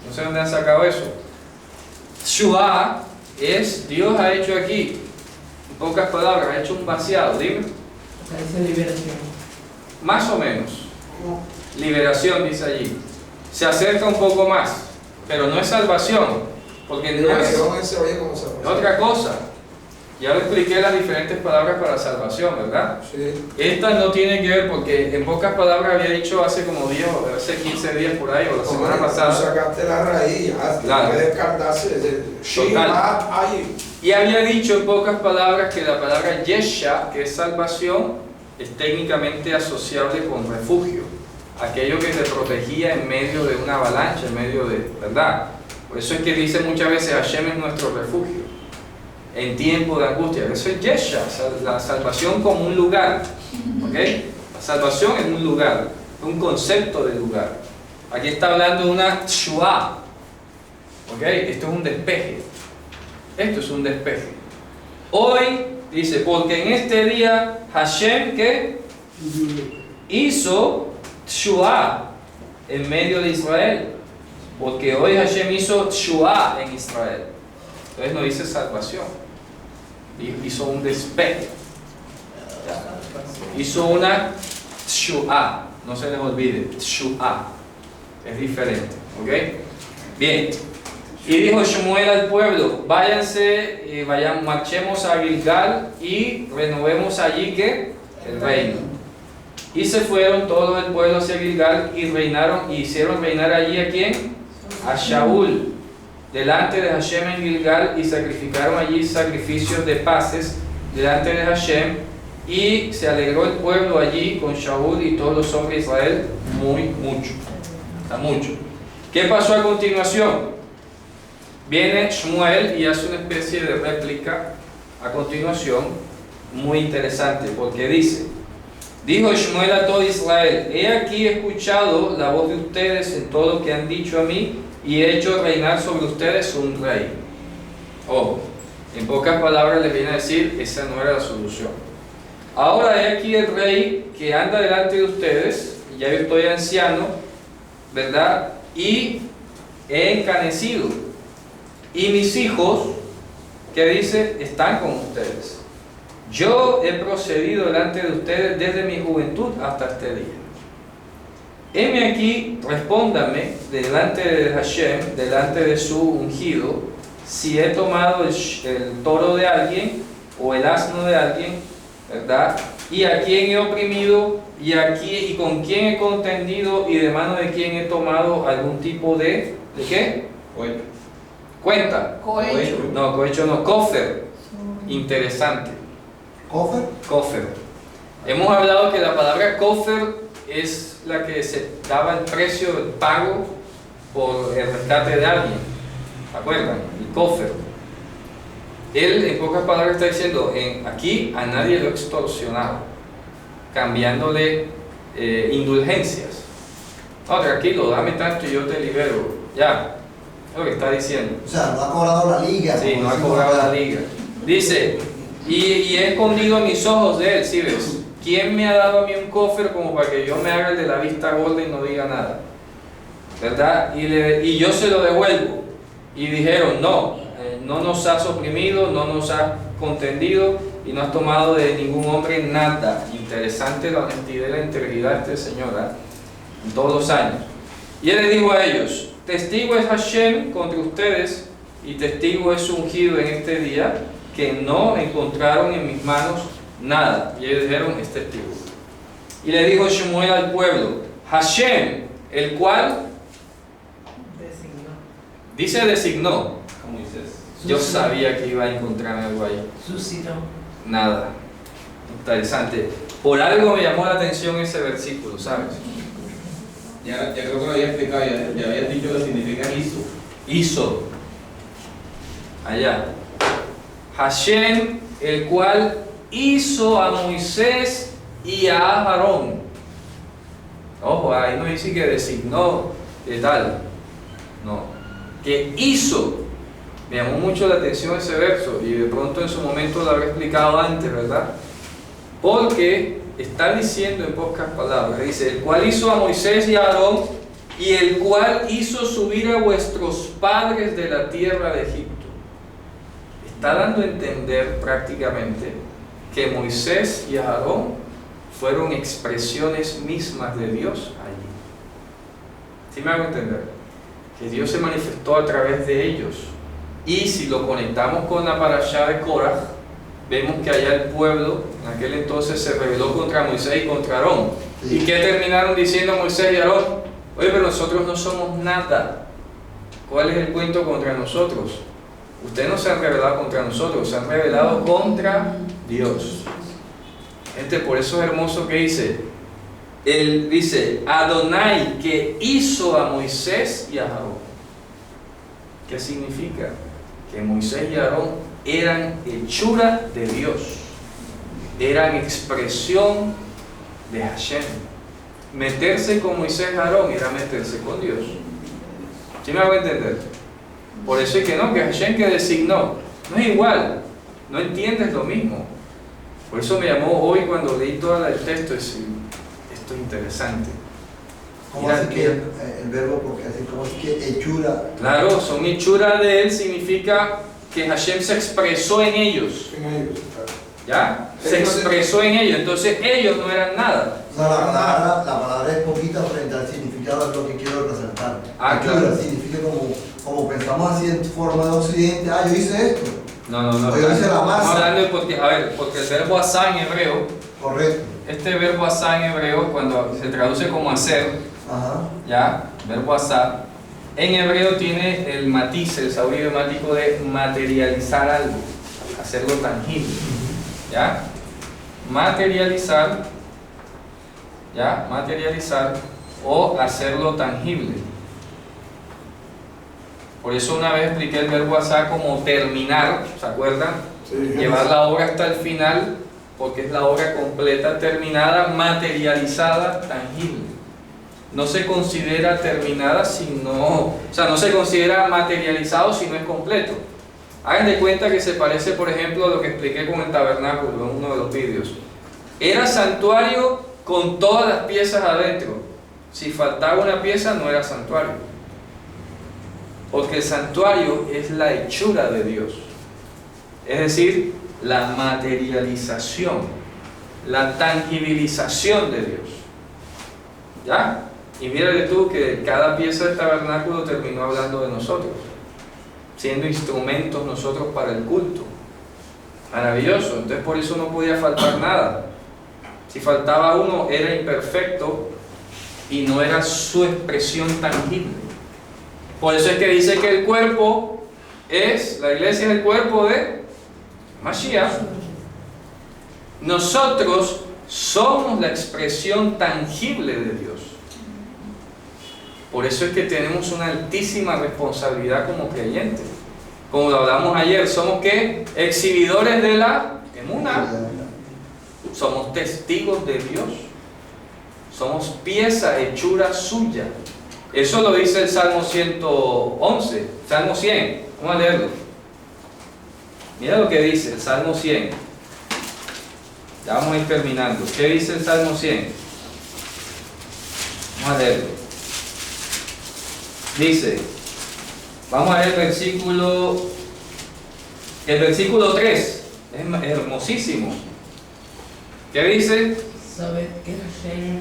Speaker 1: No sé dónde han sacado eso. Shua es, Dios ha hecho aquí, en pocas palabras, ha hecho un vaciado, dime.
Speaker 8: Acá dice liberación.
Speaker 1: Más o menos. Liberación dice allí. Se acerca un poco más, pero no es salvación, porque no es
Speaker 4: se oye como salvación.
Speaker 1: otra cosa. Ya lo expliqué las diferentes palabras para salvación, ¿verdad?
Speaker 4: Sí.
Speaker 1: Esta no tiene que ver porque en pocas palabras había dicho hace como 10 o hace 15 días por ahí o la semana
Speaker 4: Tú
Speaker 1: pasada.
Speaker 4: sacaste la raíz, ya
Speaker 1: Claro.
Speaker 4: puede descartarse.
Speaker 1: Total.
Speaker 4: Ahí.
Speaker 1: Y había dicho en pocas palabras que la palabra Yesha, que es salvación, es técnicamente asociable con refugio. Aquello que te protegía en medio de una avalancha, en medio de, ¿verdad? Por eso es que dice muchas veces Hashem es nuestro refugio en tiempo de angustia. Eso es Yesha, la salvación como un lugar. ¿Ok? La salvación es un lugar, un concepto de lugar. Aquí está hablando de una Shua. ¿Ok? Esto es un despeje. Esto es un despeje. Hoy dice, porque en este día Hashem que hizo Shua en medio de Israel. Porque hoy Hashem hizo Shua en Israel. Entonces no dice salvación. Hizo un despeje. Hizo una Shua. No se les olvide. Shua. Es diferente. ¿Ok? Bien. Y dijo Shmuel al pueblo, váyanse, marchemos a Gilgal y renovemos allí que el reino. Y se fueron todo el pueblo hacia Gilgal y reinaron, y hicieron reinar allí ¿a quién? A Shaul, delante de Hashem en Gilgal, y sacrificaron allí sacrificios de paces delante de Hashem, y se alegró el pueblo allí con Shaul y todos los hombres de Israel mucho. ¿Qué pasó a continuación? Viene Shmuel y hace una especie de réplica a continuación muy interesante, porque dijo Shmuel a todo Israel, he aquí escuchado la voz de ustedes en todo lo que han dicho a mí y he hecho reinar sobre ustedes un rey. Ojo, en pocas palabras les viene a decir, esa no era la solución. Ahora he aquí el rey que anda delante de ustedes, ya yo estoy anciano, ¿verdad? Y he encanecido. Y mis hijos, que dice, están con ustedes. Yo he procedido delante de ustedes desde mi juventud hasta este día. Heme aquí, respóndame delante de Hashem, delante de su ungido, si he tomado el toro de alguien o el asno de alguien, ¿verdad? Y a quién he oprimido y con quién he contendido y de mano de quién he tomado algún tipo ¿de qué? Cuenta.
Speaker 3: Cohecho.
Speaker 1: No, cohecho no, kofer. Interesante.
Speaker 5: ¿Cofer?
Speaker 1: Kofer. Hemos hablado que la palabra kofer es la que se daba el precio del pago por el rescate de alguien. ¿Se acuerdan? El kofer. Él, en pocas palabras, está diciendo, aquí a nadie lo he extorsionado, cambiándole indulgencias. No, tranquilo, dame tanto y yo te libero. Ya. Lo que está diciendo.
Speaker 5: O sea, no ha cobrado la liga.
Speaker 1: Sí,
Speaker 5: como
Speaker 1: no ha
Speaker 5: decimos
Speaker 1: cobrado
Speaker 5: acá.
Speaker 1: la liga. Dice, y he escondido mis ojos de él, ¿sí ves? ¿Quién me ha dado a mí un cofre como para que yo me haga el de la vista gorda y no diga nada? ¿Verdad? Y yo se lo devuelvo. Y dijeron, no, no nos has oprimido, no nos has contendido y no has tomado de ningún hombre nada. Interesante la honestidad y la integridad de este Señor, ¿eh? En todos los años. Y él le dijo a ellos, testigo es Hashem contra ustedes y testigo es su ungido en este día que no encontraron en mis manos nada. Y ellos dijeron, es testigo. Y le dijo Shmuel al pueblo, Hashem, el cual designó. Yo sabía que iba a encontrar algo ahí.
Speaker 8: Suscitó.
Speaker 1: Nada. Interesante. Por algo me llamó la atención ese versículo, ¿sabes?
Speaker 9: Ya creo que lo había explicado, ya habías dicho que significa
Speaker 1: Hizo. Allá. Hashem, el cual hizo a Moisés y a Aarón. Ojo, ahí no dice que designó de tal. No. Que hizo. Me llamó mucho la atención ese verso y de pronto en su momento lo habré explicado antes, ¿verdad? Porque está diciendo en pocas palabras, dice, el cual hizo a Moisés y a Aarón y el cual hizo subir a vuestros padres de la tierra de Egipto. está dando a entender prácticamente que Moisés y Aarón fueron expresiones mismas de Dios allí. ¿Sí me hago entender? Que Dios se manifestó a través de ellos. Y si lo conectamos con la parashá de Korah, vemos que allá el pueblo en aquel entonces se rebeló contra Moisés y contra Aarón.
Speaker 5: Sí.
Speaker 1: ¿Y qué terminaron diciendo Moisés y Aarón? Oye, pero nosotros no somos nada. ¿Cuál es el cuento contra nosotros? Ustedes no se han rebelado contra nosotros, se han rebelado contra Dios. Gente, por eso es hermoso que dice, él dice, Adonai, que hizo a Moisés y a Aarón. ¿Qué significa? Que Moisés y Aarón eran hechura de Dios, eran expresión de Hashem. Meterse con Moisés y Aarón era meterse con Dios. ¿Sí me hago entender? Por eso es que no, que Hashem que designó, no es igual, no entiendes lo mismo. Por eso me llamó hoy cuando leí todo el texto, decir, esto es interesante.
Speaker 5: ¿Cómo así que el verbo, porque así como es que hechura?
Speaker 1: Claro, son hechura de él, significa que Hashem se expresó en ellos.
Speaker 4: En ellos, claro.
Speaker 1: ¿Ya? Se expresó en ellos, entonces ellos no eran nada.
Speaker 5: O sea, la palabra es poquita frente al significado de lo que quiero representar. Hechura
Speaker 1: Claro.
Speaker 5: significa como pensamos así en forma de occidente, yo hice esto.
Speaker 1: No.
Speaker 5: O yo hice la masa.
Speaker 1: Estamos hablando de porque, a ver, porque el verbo asá en hebreo,
Speaker 5: Correcto.
Speaker 1: este verbo asá en hebreo, cuando se traduce como hacer,
Speaker 5: Ajá.
Speaker 1: ¿ya? Verbo asá, en hebreo tiene el matiz, el sabor idiomático de materializar algo, hacerlo tangible, ¿ya? Materializar, ¿ya? Materializar o hacerlo tangible. Por eso una vez expliqué el verbo asá como terminar, ¿se acuerdan?
Speaker 4: Sí,
Speaker 1: Llevar la obra hasta el final, porque es la obra completa, terminada, materializada, tangible. No se considera terminada si no, o sea, no se considera materializado si no es completo. Hagan de cuenta que se parece, por ejemplo, a lo que expliqué con el tabernáculo en uno de los vídeos. Era santuario con todas las piezas adentro. Si faltaba una pieza, no era santuario. Porque el santuario es la hechura de Dios. Es decir, la materialización, la tangibilización de Dios. ¿Ya? Y mírale tú que cada pieza del tabernáculo terminó hablando de nosotros, siendo instrumentos nosotros para el culto. Maravilloso. Entonces por eso no podía faltar nada. Si faltaba uno era imperfecto y no era su expresión tangible. Por eso es que dice que el cuerpo es, la iglesia es el cuerpo de Mashiach. Nosotros somos la expresión tangible de Dios. Por eso es que tenemos una altísima responsabilidad como creyentes. Como lo hablamos ayer, somos ¿qué? Exhibidores de la emuná. Somos testigos de Dios. Somos pieza, hechura suya. Eso lo dice el Salmo 111, Salmo 100. Vamos a leerlo. Mira lo que dice el Salmo 100. Ya vamos a ir terminando. ¿Qué dice el Salmo 100? Vamos a leerlo. Dice, vamos a leer el versículo 3. Es hermosísimo. ¿Qué dice?
Speaker 8: Sabed que Hashem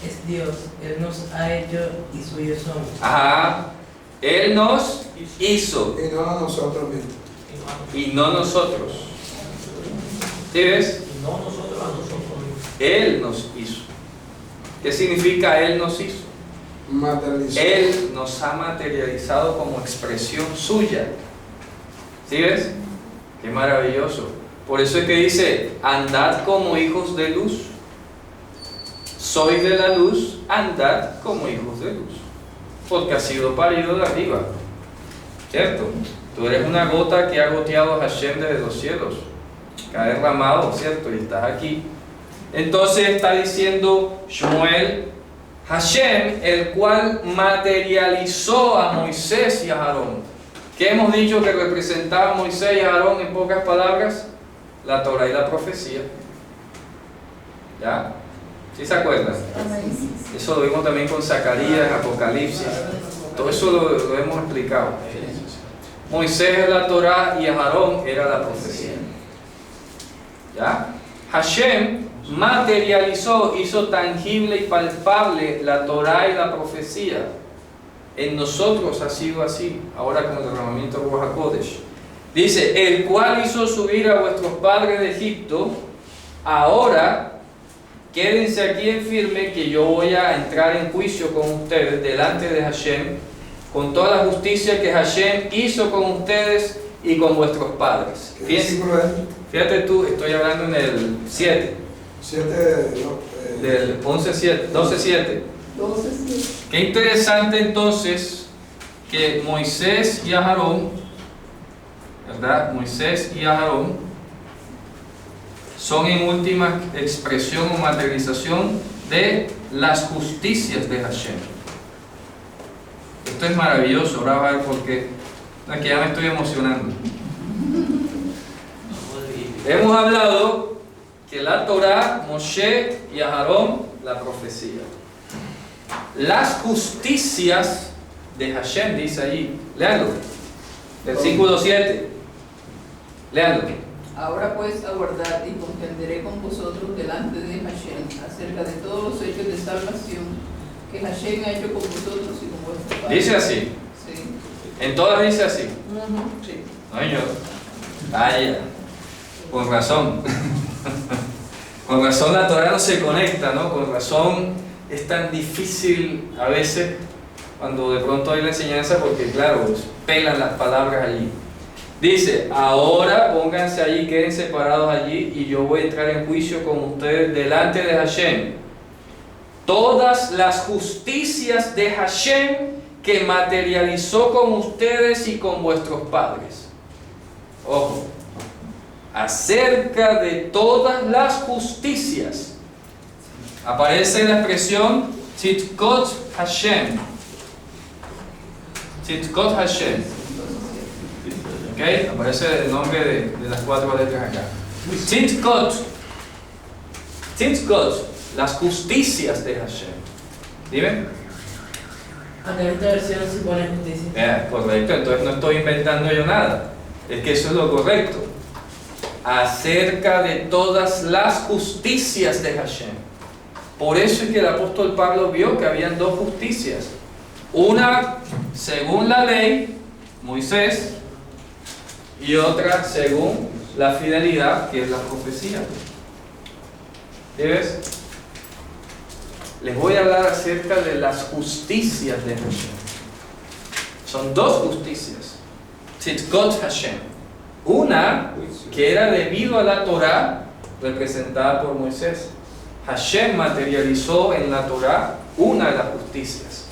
Speaker 8: es Dios, Él nos ha hecho y suyos somos.
Speaker 1: Ajá. Él nos hizo
Speaker 4: Y no nosotros mismos.
Speaker 1: y no nosotros. ¿Sí ves?
Speaker 6: No nosotros a nosotros mismos.
Speaker 1: Él nos hizo. ¿Qué significa Él nos hizo?
Speaker 4: Materializó.
Speaker 1: Él nos ha materializado como expresión suya. ¿Sí ves? Qué maravilloso. Por eso es que dice, andad como hijos de luz. Sois de la luz, andad como hijos de luz. Porque has sido parido de arriba. ¿Cierto? Tú eres una gota que ha goteado Hashem desde los cielos. Que ha derramado, ¿cierto? Y estás aquí. Entonces está diciendo Shmuel, Hashem, el cual materializó a Moisés y a Aarón. ¿Qué hemos dicho que representaba a Moisés y a Aarón en pocas palabras? La Torah y la profecía. ¿Ya? ¿Sí se acuerdan? Eso lo vimos también con Zacarías, Apocalipsis. Todo eso lo hemos explicado. Moisés es la Torá y Aarón era la profecía. ¿Ya? Hashem materializó, hizo tangible y palpable la Torá y la profecía. En nosotros ha sido así, ahora con el derramamiento de Ruach HaKodesh. Dice, el cual hizo subir a vuestros padres de Egipto, ahora quédense aquí en firme que yo voy a entrar en juicio con ustedes delante de Hashem, con toda la justicia que Hashem hizo con ustedes y con vuestros padres.
Speaker 4: ¿Qué versículo es?
Speaker 1: Fíjate tú, estoy hablando en el 7.
Speaker 4: 7,
Speaker 1: Del 11:7, 12:7.
Speaker 3: 12:7.
Speaker 1: Qué interesante entonces que Moisés y Aarón, ¿verdad? Moisés y Aarón son en última expresión o materialización de las justicias de Hashem. Esto es maravilloso, ahora va a ver por qué. Es que ya me estoy emocionando. Hemos hablado que la Torá, Moshe y Aarón, la profecía. Las justicias de Hashem, dice allí. Léanlo. Versículo 7. Léanlo.
Speaker 3: Ahora pues aguardad y contenderé con vosotros delante de Hashem acerca de todos los hechos de salvación que Hashem ha hecho con vosotros y con vuestros padres.
Speaker 1: Dice así.
Speaker 3: Sí.
Speaker 1: En todas dice así.
Speaker 3: Sí.
Speaker 1: No yo. Vaya. Con razón. Con razón la Torah no se conecta, ¿no? Con razón es tan difícil a veces cuando de pronto hay la enseñanza porque claro, pues, pelan las palabras allí. Dice, ahora pónganse allí, queden separados allí y yo voy a entrar en juicio con ustedes delante de Hashem. Todas las justicias de Hashem que materializó con ustedes y con vuestros padres. Ojo, acerca de todas las justicias. Aparece la expresión Tzidkot Hashem. Tzidkot Hashem. ¿Ok? Aparece el nombre de las 4 letras acá. Tzidkot. Tzidkot. Las justicias de Hashem. ¿Dime?
Speaker 8: Acá en esta versión se pone justicia.
Speaker 1: Correcto, entonces no estoy inventando yo nada. Es que eso es lo correcto. Acerca de todas las justicias de Hashem. Por eso es que el apóstol Pablo vio que habían dos justicias. Una según la ley, Moisés, y otra según la fidelidad, que es la profecía. ¿Sí ves? Les voy a hablar acerca de las justicias de Hashem. Son dos justicias. Tzidkot Hashem. Una que era debido a la Torá, representada por Moisés. Hashem materializó en la Torá una de las justicias.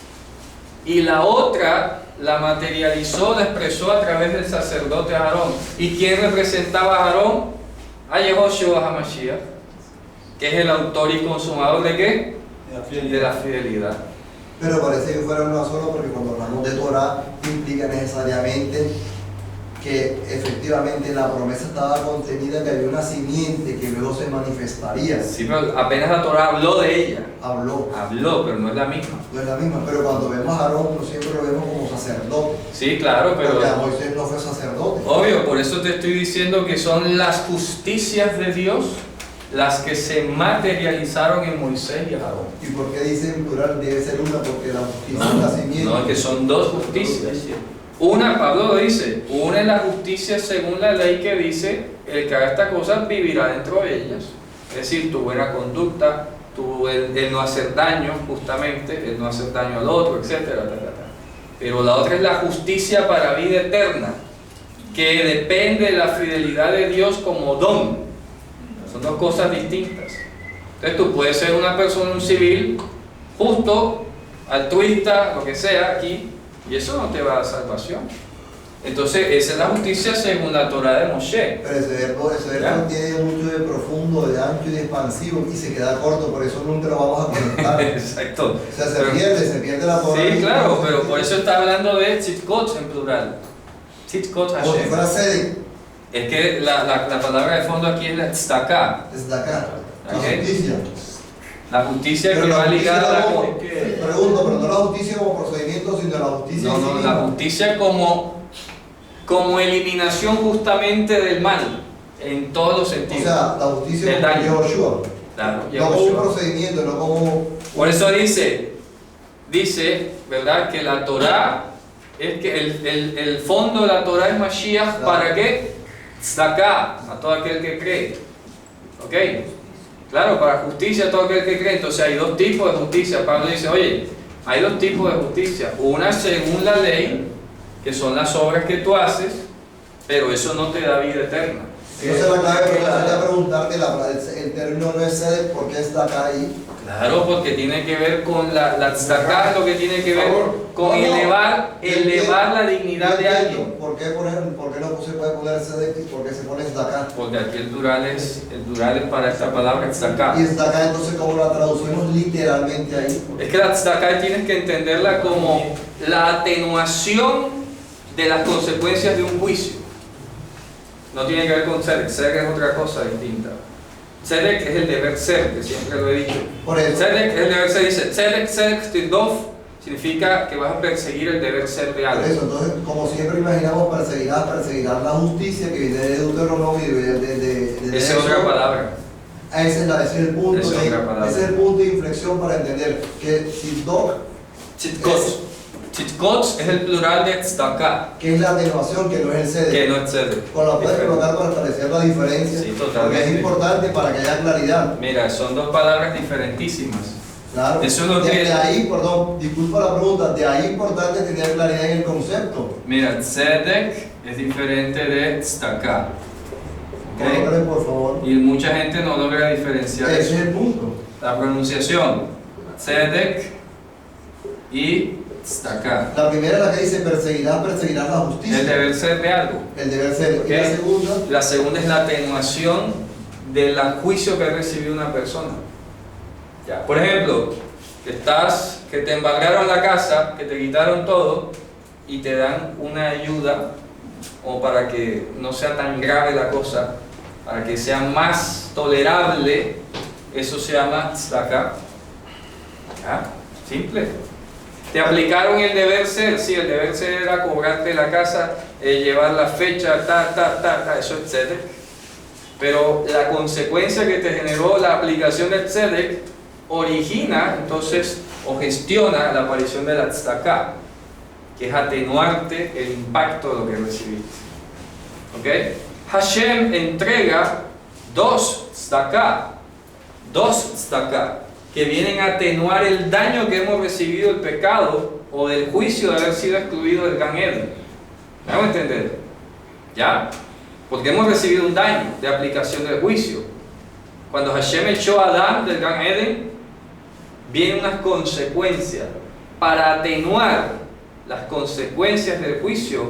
Speaker 1: Y la otra la materializó, la expresó a través del sacerdote Aarón. ¿Y quién representaba a Aarón? A Yehoshua HaMashiach, que es el autor y consumador de ¿qué? De la fidelidad.
Speaker 5: Pero parece que fuera una sola porque cuando hablamos de Torah implica necesariamente que efectivamente la promesa estaba contenida que había una simiente que luego se manifestaría.
Speaker 1: Sí, pero apenas la Torá habló de ella.
Speaker 5: Habló,
Speaker 1: pero no es la misma.
Speaker 5: no es la misma, pero cuando vemos a Aarón no siempre lo vemos como sacerdote.
Speaker 1: Sí, claro, pero
Speaker 5: Porque a Moisés no fue sacerdote.
Speaker 1: obvio, por eso te estoy diciendo que son las justicias de Dios las que se materializaron en Moisés y Aarón.
Speaker 5: ¿Y por qué dice en plural? Debe ser una, porque la justicia es la simiente.
Speaker 1: No, es que son dos justicias. Una, Pablo lo dice, una es la justicia según la ley que dice, el que haga esta cosa vivirá dentro de ellas. Es decir, tu buena conducta, el no hacer daño, justamente, el no hacer daño al otro, etc. Pero la otra es la justicia para vida eterna, que depende de la fidelidad de Dios como don. Son dos cosas distintas. Entonces tú puedes ser una persona, un civil, justo, altruista, lo que sea aquí, y eso no te va a dar salvación. Entonces esa es la justicia según la Torá de Moshe.
Speaker 5: Pero ese verbo tiene mucho de profundo, de ancho y de expansivo y se queda corto, por eso nunca lo vamos a conectar.
Speaker 1: Exacto.
Speaker 5: O sea, se pierde la Torá.
Speaker 1: Sí, claro, pero por eso está hablando de Tzidkot en plural. Tzidkot
Speaker 5: Como si
Speaker 1: Hashem.
Speaker 5: fuera sede.
Speaker 1: Es que la palabra de fondo aquí es la tzedakah.
Speaker 5: Desde acá, la
Speaker 1: Ok.
Speaker 5: justicia.
Speaker 1: La justicia
Speaker 5: Pero
Speaker 1: que
Speaker 5: la
Speaker 1: va
Speaker 5: justicia
Speaker 1: ligada a la...
Speaker 5: como- Pregunto, pero no la justicia como procedimiento, sino la justicia
Speaker 1: No,
Speaker 5: en sí
Speaker 1: la
Speaker 5: misma.
Speaker 1: justicia como como eliminación justamente del mal, en todos los
Speaker 5: O
Speaker 1: sentidos.
Speaker 5: sea, la justicia
Speaker 1: Del
Speaker 5: de
Speaker 1: daño.
Speaker 5: Yoshua.
Speaker 1: Claro,
Speaker 5: No como un
Speaker 1: Yahushua.
Speaker 5: procedimiento, no como...
Speaker 1: Por eso dice, ¿verdad? Que la Torah, es que el fondo de la Torah es Mashiach,
Speaker 5: Claro.
Speaker 1: ¿para qué? Tzedakah, a todo aquel que cree. ¿Ok? Claro, para justicia a todo aquel que cree. Entonces hay dos tipos de justicia. Pablo dice, oye, hay dos tipos de justicia. Una según la ley, que son las obras que tú haces, pero eso no te da vida eterna.
Speaker 5: Entonces la clave sería preguntarte, el término no es sede, ¿por qué está acá ahí?
Speaker 1: Claro, porque tiene que ver con la tzedakah, es lo que tiene que ver con
Speaker 5: No,
Speaker 1: elevar la dignidad de alguien.
Speaker 5: ¿Por qué no se puede poner sede y por qué se pone acá?
Speaker 1: Porque aquí el dural es para esta palabra tzedakah.
Speaker 5: Y está acá, entonces, ¿cómo la traducimos literalmente ahí?
Speaker 1: Es que la tzedakah tienes que entenderla como la atenuación de las consecuencias de un juicio. No tiene que ver con tzedek. Tzedek es otra cosa distinta. Tzedek es el deber ser, que siempre lo he dicho.
Speaker 5: Por eso.
Speaker 1: Tzedek es el deber ser. Dice tzedek tirdof, significa que vas a perseguir el deber ser de algo.
Speaker 5: Por eso, entonces, como siempre imaginamos, perseguirás la justicia que viene de Deuteronomio y de
Speaker 1: Esa es otra palabra.
Speaker 5: Ese es el punto
Speaker 1: Esa es otra palabra.
Speaker 5: ese es el punto de inflexión para entender que Tzidok,
Speaker 1: Tzidkot es el plural de tzedakah,
Speaker 5: que es la atenuación, que no es el
Speaker 1: que
Speaker 5: cede.
Speaker 1: no es tzedek.
Speaker 5: Con la puedes colocar para establecer la diferencia,
Speaker 1: Sí,
Speaker 5: porque
Speaker 1: totalmente.
Speaker 5: es importante para que haya claridad.
Speaker 1: Mira, son dos palabras diferentísimas.
Speaker 5: Claro.
Speaker 1: Eso es lo que-
Speaker 5: De ahí, perdón, disculpa la pregunta, de ahí es importante tener claridad en el concepto.
Speaker 1: Mira, tzedek es diferente de tzedakah. ¿Ok?
Speaker 5: Colócale, por favor.
Speaker 1: Y mucha gente no logra diferenciar
Speaker 5: Ese
Speaker 1: eso.
Speaker 5: es el punto.
Speaker 1: La pronunciación, tzedek y tzedakah.
Speaker 5: La primera es la que dice perseguirás la justicia.
Speaker 1: El deber ser de algo.
Speaker 5: El deber ser.
Speaker 1: Ok.
Speaker 5: Y la segunda,
Speaker 1: La segunda es la atenuación del juicio que ha recibido una persona. Ya. Por ejemplo, que te embargaron la casa, que te quitaron todo y te dan una ayuda o para que no sea tan grave la cosa, para que sea más tolerable, eso se llama tzedakah. ¿Ya? Simple. Te aplicaron el deber ser, sí, el deber ser era cobrarte la casa, llevar la fecha, eso es tzedek. Pero la consecuencia que te generó la aplicación del tzedek origina entonces o gestiona la aparición de la tzedakah, que es atenuarte el impacto de lo que recibiste. ¿Ok? Hashem entrega dos tzedakah, que vienen a atenuar el daño que hemos recibido del pecado o del juicio de haber sido excluido del Gan Eden. ¿Me hago entender? ¿Ya? Porque hemos recibido un daño de aplicación del juicio. Cuando Hashem echó a Adán del Gan Eden, vienen unas consecuencias. Para atenuar las consecuencias del juicio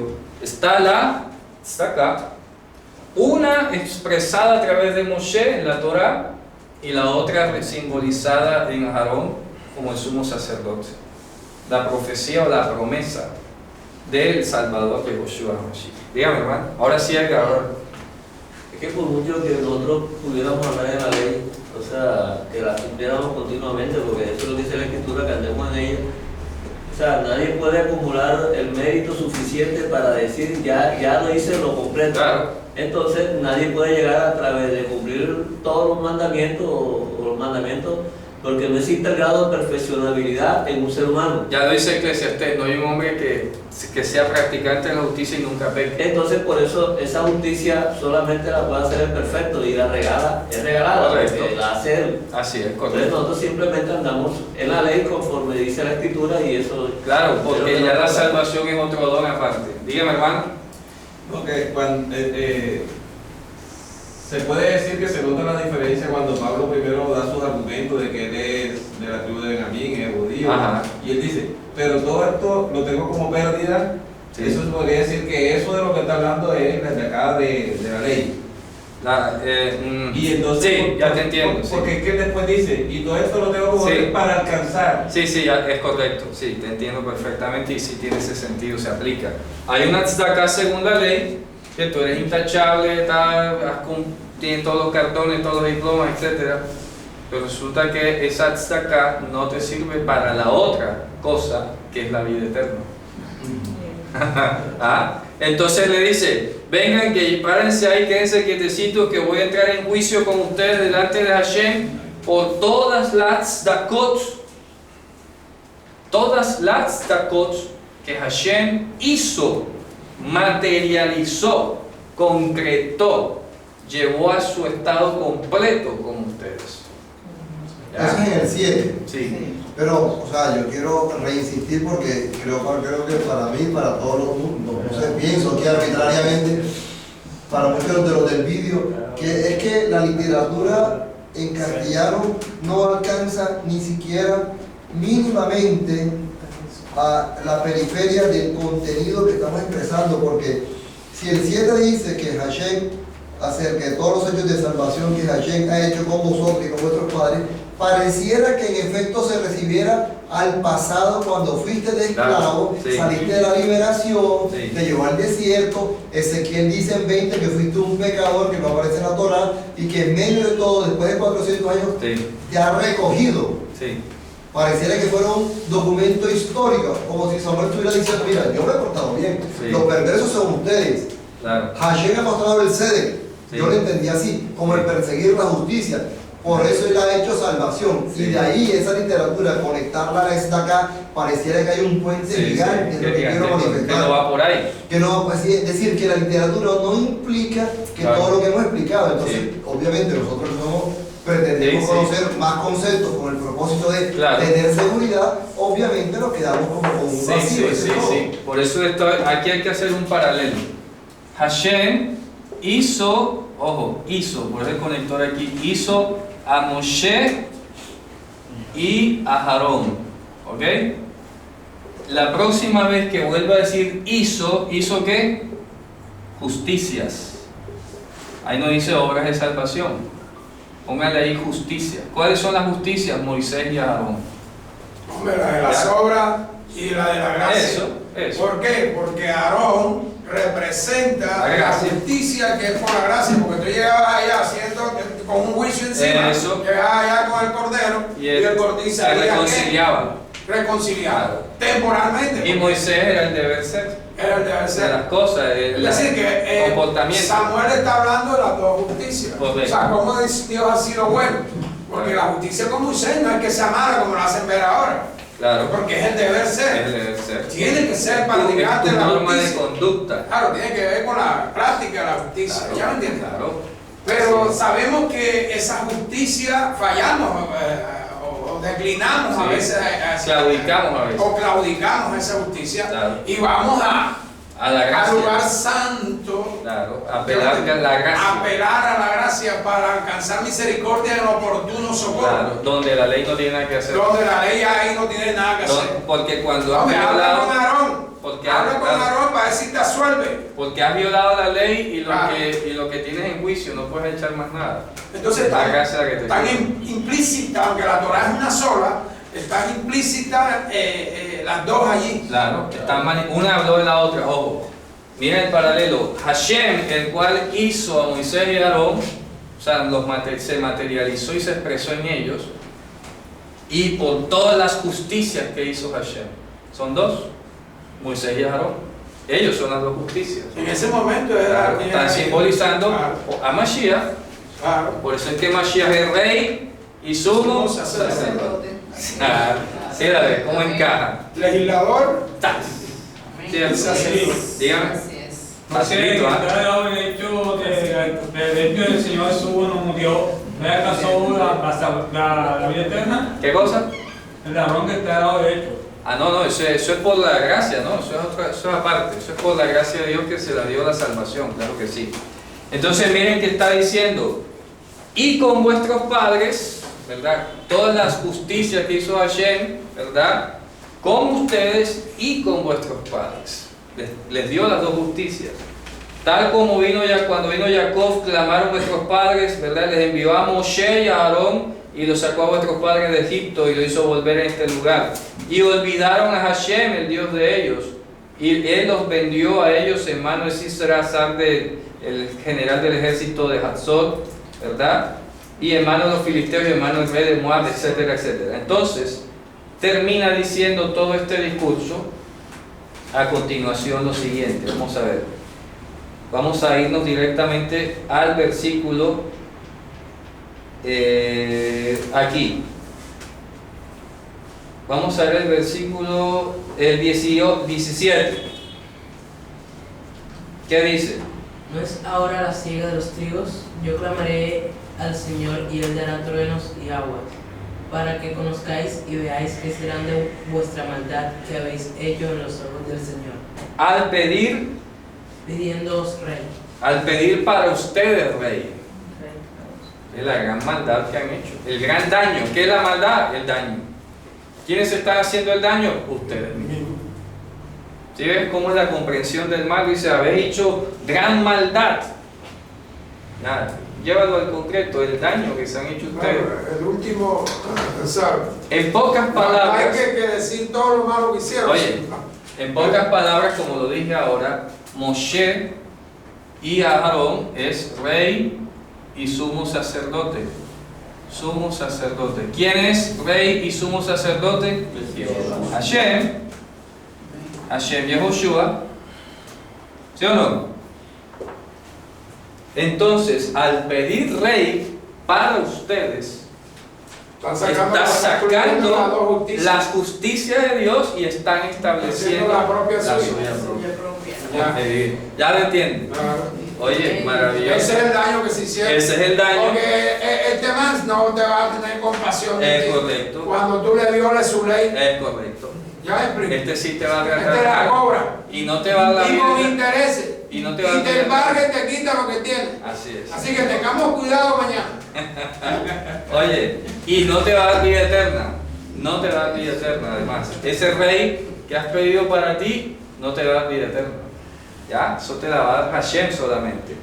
Speaker 1: está la tzedakah, una expresada a través de Moshe en la Torah y la otra simbolizada en Aarón como el sumo sacerdote. La profecía o la promesa del Salvador de Yoshua HaMashiach. Dígame, hermano. Ahora sí hay que hablar.
Speaker 6: Es que por mucho que nosotros pudiéramos hablar de la ley, o sea, que la cumpliéramos continuamente, porque eso lo dice la Escritura, que andemos en ella. O sea, nadie puede acumular el mérito suficiente para decir ya lo hice, lo completo.
Speaker 1: Claro.
Speaker 6: Entonces nadie puede llegar a través de cumplir todos los mandamientos o los mandamientos, porque no existe el grado de perfeccionabilidad en un ser humano.
Speaker 1: Ya lo dice Eclesiastés, no hay un hombre que sea practicante de la justicia y nunca peque.
Speaker 6: Entonces por eso esa justicia solamente la puede hacer el perfecto y la regala es regalada,
Speaker 1: Correcto.
Speaker 6: porque la hace él.
Speaker 1: Así es,
Speaker 6: Entonces
Speaker 1: correcto.
Speaker 6: nosotros simplemente andamos en la ley conforme dice la Escritura y eso...
Speaker 1: Claro, porque
Speaker 6: pero
Speaker 1: ya
Speaker 6: no
Speaker 1: la
Speaker 6: pasa.
Speaker 1: salvación es otro don aparte. Dígame, hermano.
Speaker 9: Porque cuando, se puede decir que se nota la diferencia cuando Pablo primero da sus argumentos de que él es de la tribu de Benjamín, es judío,
Speaker 1: Ajá.
Speaker 9: y él dice, pero todo esto lo tengo como pérdida.
Speaker 1: Sí.
Speaker 9: Eso podría decir que eso de lo que está hablando es de acá de la ley. Y entonces,
Speaker 1: sí, ya te entiendo. Sí.
Speaker 9: Porque es que después dice, y todo esto lo tengo como
Speaker 1: Sí.
Speaker 9: para alcanzar.
Speaker 1: Sí, ya es correcto, sí, te entiendo perfectamente y sí tiene ese sentido, se aplica. Hay una tzedakah según la ley, que tú eres intachable, tienes todos los cartones, todos los diplomas, etc. Pero resulta que esa tzedakah no te sirve para la otra cosa, que es la vida eterna. ¿Ah? Entonces le dice, vengan, que párense ahí, quédense quietecitos, que voy a entrar en juicio con ustedes delante de Hashem por todas las tzedakot, que Hashem hizo, materializó, concretó, llevó a su estado completo con ustedes. ¿Ya?
Speaker 5: Eso es en el 7.
Speaker 1: Sí.
Speaker 5: Pero, o sea, yo quiero reinsistir porque creo que para mí, para todos los mundos, no sé, pienso que arbitrariamente, para muchos de los del vídeo, que es que la literatura en castellano no alcanza ni siquiera mínimamente a la periferia del contenido que estamos expresando, porque si el 7 dice que Hashem, acerca de todos los hechos de salvación que Hashem ha hecho con vosotros y con vuestros padres, pareciera que en efecto se recibiera al pasado cuando fuiste de esclavo,
Speaker 1: sí,
Speaker 5: saliste de la liberación,
Speaker 1: sí,
Speaker 5: te llevó al desierto. Ezequiel dice en 20 que fuiste un pecador, que no aparece en la Torá, y que en medio de todo, después de 400 años,
Speaker 1: sí,
Speaker 5: te ha recogido.
Speaker 1: sí.
Speaker 5: Pareciera que fuera un documento histórico, como si Samuel estuviera diciendo, mira, yo me he portado bien,
Speaker 1: Sí.
Speaker 5: los perversos son ustedes.
Speaker 1: Claro.
Speaker 5: Hashem ha mostrado el Sedek,
Speaker 1: Sí.
Speaker 5: yo lo entendí así, como el perseguir la justicia. Por eso él ha hecho salvación.
Speaker 1: Sí.
Speaker 5: Y de ahí esa literatura, conectarla a esta acá, pareciera que hay un puente
Speaker 1: Sí,
Speaker 5: gigante,
Speaker 1: sí,
Speaker 5: es lo que quiero
Speaker 1: que
Speaker 5: manifestar.
Speaker 1: no va por ahí.
Speaker 5: Que no, pues, es decir, que la literatura no implica que
Speaker 1: Claro.
Speaker 5: todo lo que hemos explicado. Entonces,
Speaker 1: Sí.
Speaker 5: obviamente, nosotros pretendemos
Speaker 1: Sí, sí.
Speaker 5: conocer más conceptos con el propósito de
Speaker 1: Claro.
Speaker 5: tener seguridad. Obviamente, nos quedamos como con un
Speaker 1: Sí,
Speaker 5: vacío.
Speaker 1: sí,
Speaker 5: eso
Speaker 1: sí,
Speaker 5: es todo.
Speaker 1: sí. Por eso aquí hay que hacer un paralelo. Hashem hizo, ojo, hizo, por eso el conector aquí, hizo a Moshe y a Aarón, ¿ok? La próxima vez que vuelva a decir ¿hizo qué? Justicias. Ahí no dice obras de salvación. Póngale ahí justicia. ¿Cuáles son las justicias? Moisés y Aarón.
Speaker 4: Hombre, la de las obras y la de la gracia.
Speaker 1: Eso.
Speaker 4: ¿Por qué? Porque Aarón representa
Speaker 1: La
Speaker 4: la
Speaker 1: gracia.
Speaker 4: justicia que es por la gracia, porque tú llegabas allá haciendo con un juicio encima,
Speaker 1: Eso.
Speaker 4: llegabas allá con el cordero y el cordero
Speaker 1: se
Speaker 4: salía
Speaker 1: reconciliaba.
Speaker 4: reconciliado temporalmente.
Speaker 1: Y Moisés era el deber ser.
Speaker 4: Era el deber
Speaker 1: De
Speaker 4: ser.
Speaker 1: las cosas,
Speaker 4: Es decir, que
Speaker 1: comportamiento.
Speaker 4: Samuel está hablando de las dos justicias.
Speaker 1: Correcto.
Speaker 4: O sea, cómo Dios ha sido bueno. Porque la justicia con Moisés no es que sea mala como lo hacen ver ahora.
Speaker 1: Claro.
Speaker 4: Porque es el deber ser.
Speaker 1: Es el deber ser.
Speaker 4: Tiene que ser
Speaker 1: Es
Speaker 4: practicante
Speaker 1: tu
Speaker 4: de la
Speaker 1: norma de
Speaker 4: justicia.
Speaker 1: conducta.
Speaker 4: Claro, tiene que ver con la práctica de la justicia.
Speaker 1: Claro,
Speaker 4: ¿Ya me entiendes?
Speaker 1: claro.
Speaker 4: Pero
Speaker 1: Sí.
Speaker 4: sabemos que esa justicia fallamos o declinamos a
Speaker 1: Sí.
Speaker 4: veces.
Speaker 1: Claudicamos a veces.
Speaker 4: O claudicamos a esa justicia.
Speaker 1: Claro.
Speaker 4: Y vamos
Speaker 1: A la
Speaker 4: al lugar
Speaker 1: gracia.
Speaker 4: santo.
Speaker 1: Claro. Apelar a la gracia.
Speaker 4: Apelar a la gracia para alcanzar misericordia en el oportuno socorro.
Speaker 1: Claro. Donde la ley no tiene nada que hacer.
Speaker 4: Donde la ley ahí no tiene nada que hacer.
Speaker 1: Porque cuando has
Speaker 4: Hombre, habla
Speaker 1: violado.
Speaker 4: con Aarón.
Speaker 1: Porque
Speaker 4: Habla con
Speaker 1: claro.
Speaker 4: Aarón para decir te absuelve.
Speaker 1: Porque has violado la ley y
Speaker 4: Claro.
Speaker 1: lo que tienes en juicio no puedes echar más nada.
Speaker 4: Entonces
Speaker 1: La gracia es la que te
Speaker 4: tan
Speaker 1: queda.
Speaker 4: implícita, aunque la Torah es una sola, están implícitas las dos allí.
Speaker 1: Claro, una habló de la otra, ojo. Mira el paralelo. Hashem, el cual hizo a Moisés y a Aarón, o sea, se materializó y se expresó en ellos, y por todas las justicias que hizo Hashem. Son dos, Moisés y Aarón. Ellos son las dos justicias.
Speaker 4: En ese momento era.
Speaker 1: Claro, están simbolizando
Speaker 4: Claro.
Speaker 1: a Mashiach.
Speaker 4: Claro.
Speaker 1: Por eso es que Mashiach es rey y sumo
Speaker 4: Sumo sacerdote.
Speaker 1: sacerdote. Ah, sí, a ver, ¿cómo encaja?
Speaker 4: Legislador.
Speaker 1: ¡Tas! ¿Cierto?
Speaker 4: Dice así.
Speaker 1: Dígame.
Speaker 3: Así es.
Speaker 1: Facilito, ¿ah?
Speaker 10: Está dado el hecho del Señor Jesús nos murió. ¿No es acaso la vida eterna?
Speaker 1: ¿Qué cosa?
Speaker 10: El ladrón que está dado de hecho.
Speaker 1: Ah, no, eso es por la gracia, ¿no? Eso es aparte, eso es por la gracia de Dios que se la dio la salvación, claro que sí. Entonces miren que está diciendo, y con vuestros padres, ¿verdad? Todas las justicias que hizo Hashem, ¿verdad? Con ustedes y con vuestros padres. Les dio las dos justicias. Tal como cuando vino Jacob, clamaron vuestros padres, ¿verdad? Les envió a Moshe y a Aarón y los sacó a vuestros padres de Egipto y lo hizo volver a este lugar. Y olvidaron a Hashem, el Dios de ellos, y él los vendió a ellos en mano de Sisera, el general del ejército de Hazor, ¿verdad? Y en mano de los filisteos y en mano del rey de Moab, etcétera, etcétera. Entonces, termina diciendo todo este discurso a continuación lo siguiente. Vamos a ver. Vamos a irnos directamente al versículo aquí. Vamos a ver el versículo 17. ¿Qué dice?
Speaker 8: ¿No es ahora la siega de los trigos? Yo clamaré al Señor y Él dará truenos y aguas, para que conozcáis y veáis que serán de vuestra maldad que habéis hecho en los ojos del Señor.
Speaker 1: Al pedir,
Speaker 8: pidiéndoos rey.
Speaker 1: Al pedir para ustedes rey. Es la gran maldad que han hecho. El gran daño. ¿Qué es la maldad? El daño. ¿Quiénes están haciendo el daño? Ustedes mismos. ¿Sí ves cómo es la comprensión del mal? Dice, habéis hecho gran maldad. Nada. Llévalo al concreto, el daño que se han hecho ustedes.
Speaker 4: Claro, el último, ¿sabes?
Speaker 1: En pocas palabras.
Speaker 4: No hay que decir todo lo malo que hicieron.
Speaker 1: Oye, en pocas palabras, como lo dije ahora, Moshe y Aarón es rey y sumo sacerdote. Sumo sacerdote. ¿Quién es rey y sumo sacerdote? Hashem. Hashem Yehoshua. ¿Sí o no? Entonces, al pedir rey para ustedes, está sacando la justicia de Dios y están estableciendo
Speaker 4: la propia suya.
Speaker 1: Ya lo entienden. Oye, maravilloso.
Speaker 4: Ese es el daño que se hicieron.
Speaker 1: Ese es el daño.
Speaker 4: Porque este man no te va a tener compasión de ti.
Speaker 1: Es correcto.
Speaker 4: Cuando tú le violes su ley.
Speaker 1: Es correcto.
Speaker 4: Ya explico.
Speaker 1: Este sí te va a
Speaker 4: Este la cobra.
Speaker 1: y no te va a dar
Speaker 4: y con intereses.
Speaker 1: Y no te va a
Speaker 4: y te embarga y te quita lo que tiene.
Speaker 1: Así es.
Speaker 4: Así que tengamos cuidado mañana.
Speaker 1: Oye, y no te va a dar vida eterna. No te va a dar vida eterna, además. Ese rey que has pedido para ti, no te va a dar vida eterna. ¿Ya? Eso te la va a dar Hashem solamente.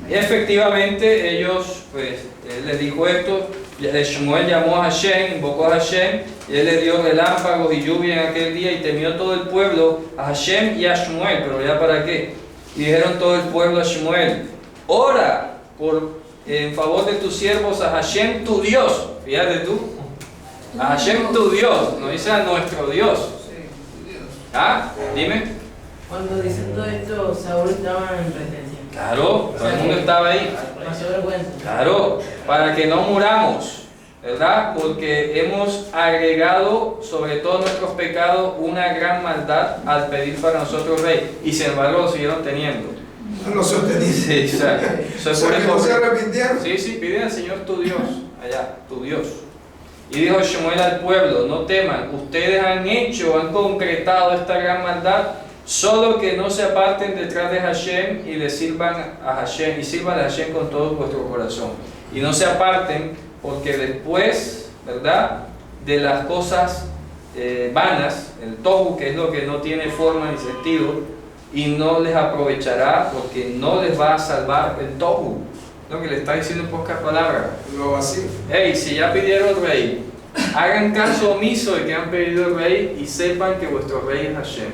Speaker 1: Y efectivamente, ellos, pues, él les dijo esto. Shmuel llamó a Hashem, invocó a Hashem, y él le dio relámpagos y lluvia en aquel día, y temió todo el pueblo a Hashem y a Shmuel. Pero ya para qué. Y dijeron todo el pueblo a Shmuel: ora en favor de tus siervos a Hashem tu Dios. Fíjate tú, a Hashem tu Dios, no dice a nuestro Dios. ¿Ah? Dime.
Speaker 8: Cuando dicen todo esto, Saúl estaba en presencia.
Speaker 1: Claro, todo el mundo estaba ahí.
Speaker 8: Pasó vergüenza.
Speaker 1: Claro, para que no muramos, ¿verdad? Porque hemos agregado sobre todos nuestros pecados una gran maldad al pedir para nosotros rey, y sin embargo lo siguieron teniendo.
Speaker 4: No lo sostenían.
Speaker 1: Sí, o sea,
Speaker 4: no se arrepintieron.
Speaker 1: Sí, pide al Señor tu Dios, allá, tu Dios. Y dijo Shmuel al pueblo: no teman, ustedes han concretado esta gran maldad, solo que no se aparten detrás de Hashem y le sirvan a Hashem, y sirvan a Hashem con todo vuestro corazón. Y no se aparten, porque después, ¿verdad?, de las cosas vanas, el tohu, que es lo que no tiene forma ni sentido, y no les aprovechará, porque no les va a salvar el tohu. Lo que le está diciendo en pocas palabras.
Speaker 4: Lo vacío.
Speaker 1: Hey, si ya pidieron rey, hagan caso omiso de que han pedido el rey y sepan que vuestro rey es Hashem.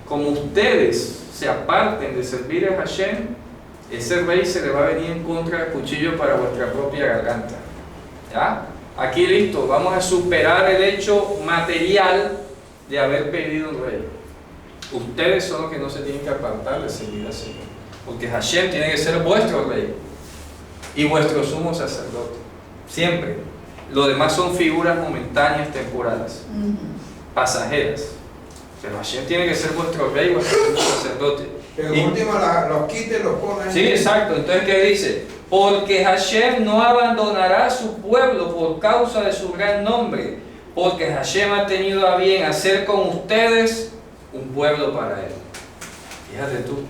Speaker 1: Como ustedes se aparten de servir a Hashem, ese rey se le va a venir en contra del cuchillo para vuestra propia garganta. ¿Ya? Aquí listo, vamos a superar el hecho material de haber pedido un rey. Ustedes son los que no se tienen que apartar de servir al Señor, porque Hashem tiene que ser vuestro rey y vuestro sumo sacerdote, siempre. Lo demás son figuras momentáneas, temporales, pasajeras. Pero Hashem tiene que ser vuestro rey, vuestro sumo sacerdote.
Speaker 4: Pero en última los quita y los pone.
Speaker 1: Sí, exacto. Entonces, ¿qué dice? Porque Hashem no abandonará a su pueblo por causa de su gran nombre, porque Hashem ha tenido a bien hacer con ustedes un pueblo para él. Fíjate tú.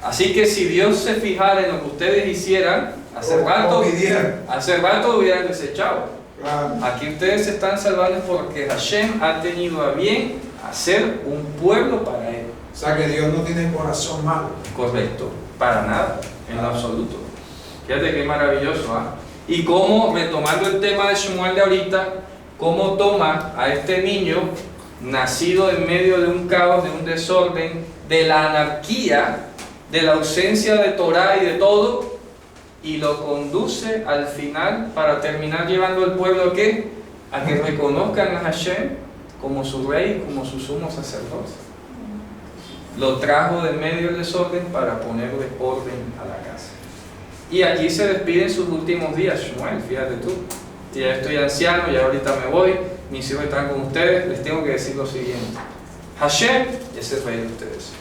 Speaker 1: Así que si Dios se fijara en lo que ustedes hicieran, hace rato lo hubieran desechado.
Speaker 4: Claro.
Speaker 1: Aquí ustedes se están salvando porque Hashem ha tenido a bien hacer un pueblo para él.
Speaker 4: O sea que Dios no tiene corazón malo.
Speaker 1: Correcto, para nada, en lo absoluto. Fíjate qué maravilloso, ¿ah? Y cómo, retomando el tema de Shmuel de ahorita, cómo toma a este niño nacido en medio de un caos, de un desorden, de la anarquía, de la ausencia de Torah y de todo, y lo conduce al final para terminar llevando al pueblo ¿a qué? A que reconozcan a Hashem como su rey, como su sumo sacerdote. lo trajo de medio del desorden para ponerle orden a la casa. Y aquí se despiden sus últimos días, Shmuel, fíjate tú. Ya estoy anciano, ya ahorita me voy, mis hijos están con ustedes, les tengo que decir lo siguiente. Hashem es el rey de ustedes.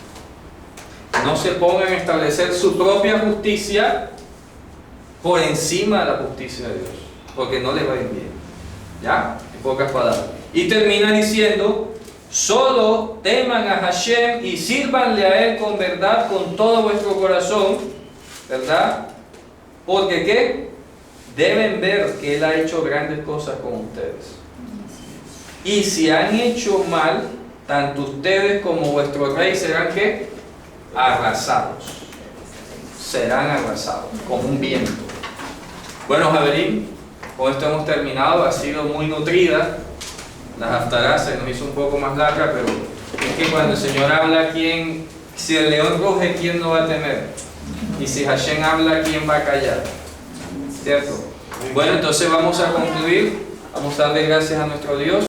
Speaker 1: No se pongan a establecer su propia justicia por encima de la justicia de Dios, porque no les va a ir bien. ¿Ya? En pocas palabras. Y termina diciendo, solo teman a Hashem y sírvanle a Él con verdad, con todo vuestro corazón, ¿verdad? Porque ¿qué? Deben ver que Él ha hecho grandes cosas con ustedes. Y si han hecho mal, tanto ustedes como vuestro rey serán ¿qué? Arrasados. Serán arrasados, como un viento. Bueno, Javerín, con esto hemos terminado. Ha sido muy nutrida. La haftará se nos hizo un poco más larga, pero es que cuando el Señor habla, si el león ruge, ¿quién no va a temer? Y si Hashem habla, ¿quién va a callar? ¿Cierto? Bueno, entonces vamos a concluir. Vamos a darle gracias a nuestro Dios.